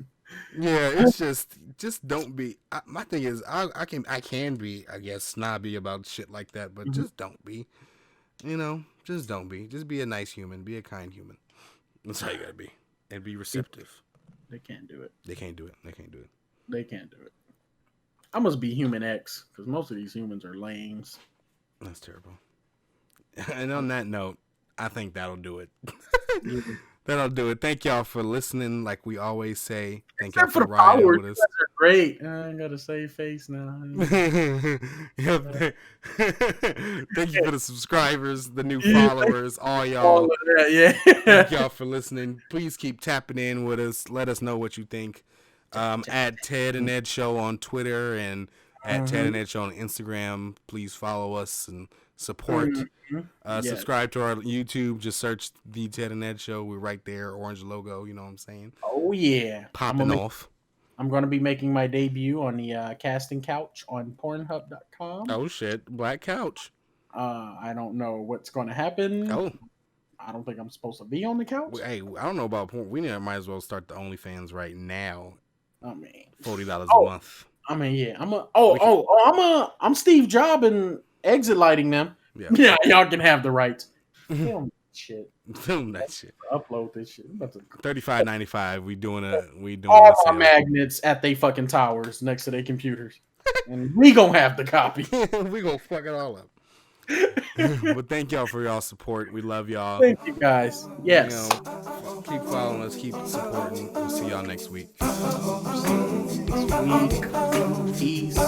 Yeah, it's just don't be. My thing is, I can be, I guess, snobby about shit like that, but just don't be. Just don't be. Just be a nice human. Be a kind human. That's how you gotta be, and be receptive. They can't do it. They can't do it. They can't do it. They can't do it. I must be human X because most of these humans are lames. That's terrible. And on that note, I think that'll do it. That'll do it. Thank y'all for listening. Like we always say, thank y'all for riding with us. Are great. I got a save face now. Yep. Thank you for the subscribers, the new followers, all y'all. All of that, yeah. Thank y'all for listening. Please keep tapping in with us. Let us know what you think. At Ted and Ed Show on Twitter and at Ted and Ed Show on Instagram. Please follow us and support. Subscribe to our YouTube. Just search the Ted and Ed Show. We're right there. Orange logo. You know what I'm saying? Oh yeah, popping off. I'm going to be making my debut on the casting couch on Pornhub.com. Oh shit, Black Couch. I don't know what's going to happen. Oh. I don't think I'm supposed to be on the couch. Hey, I don't know about porn. We might as well start the OnlyFans right now. I mean, $40 a month. I mean, yeah. I'm Steve Jobs and exit lighting them. Yeah, y'all can have the rights. Film shit. Film that shit. Upload this shit. $35.95. We doing all our magnets at they fucking towers next to their computers, and we gonna have the copy. We gonna fuck it all up. But thank y'all for y'all support. We love y'all. Thank you guys. Yes. Keep following us. Keep supporting. We'll see y'all next week. Peace.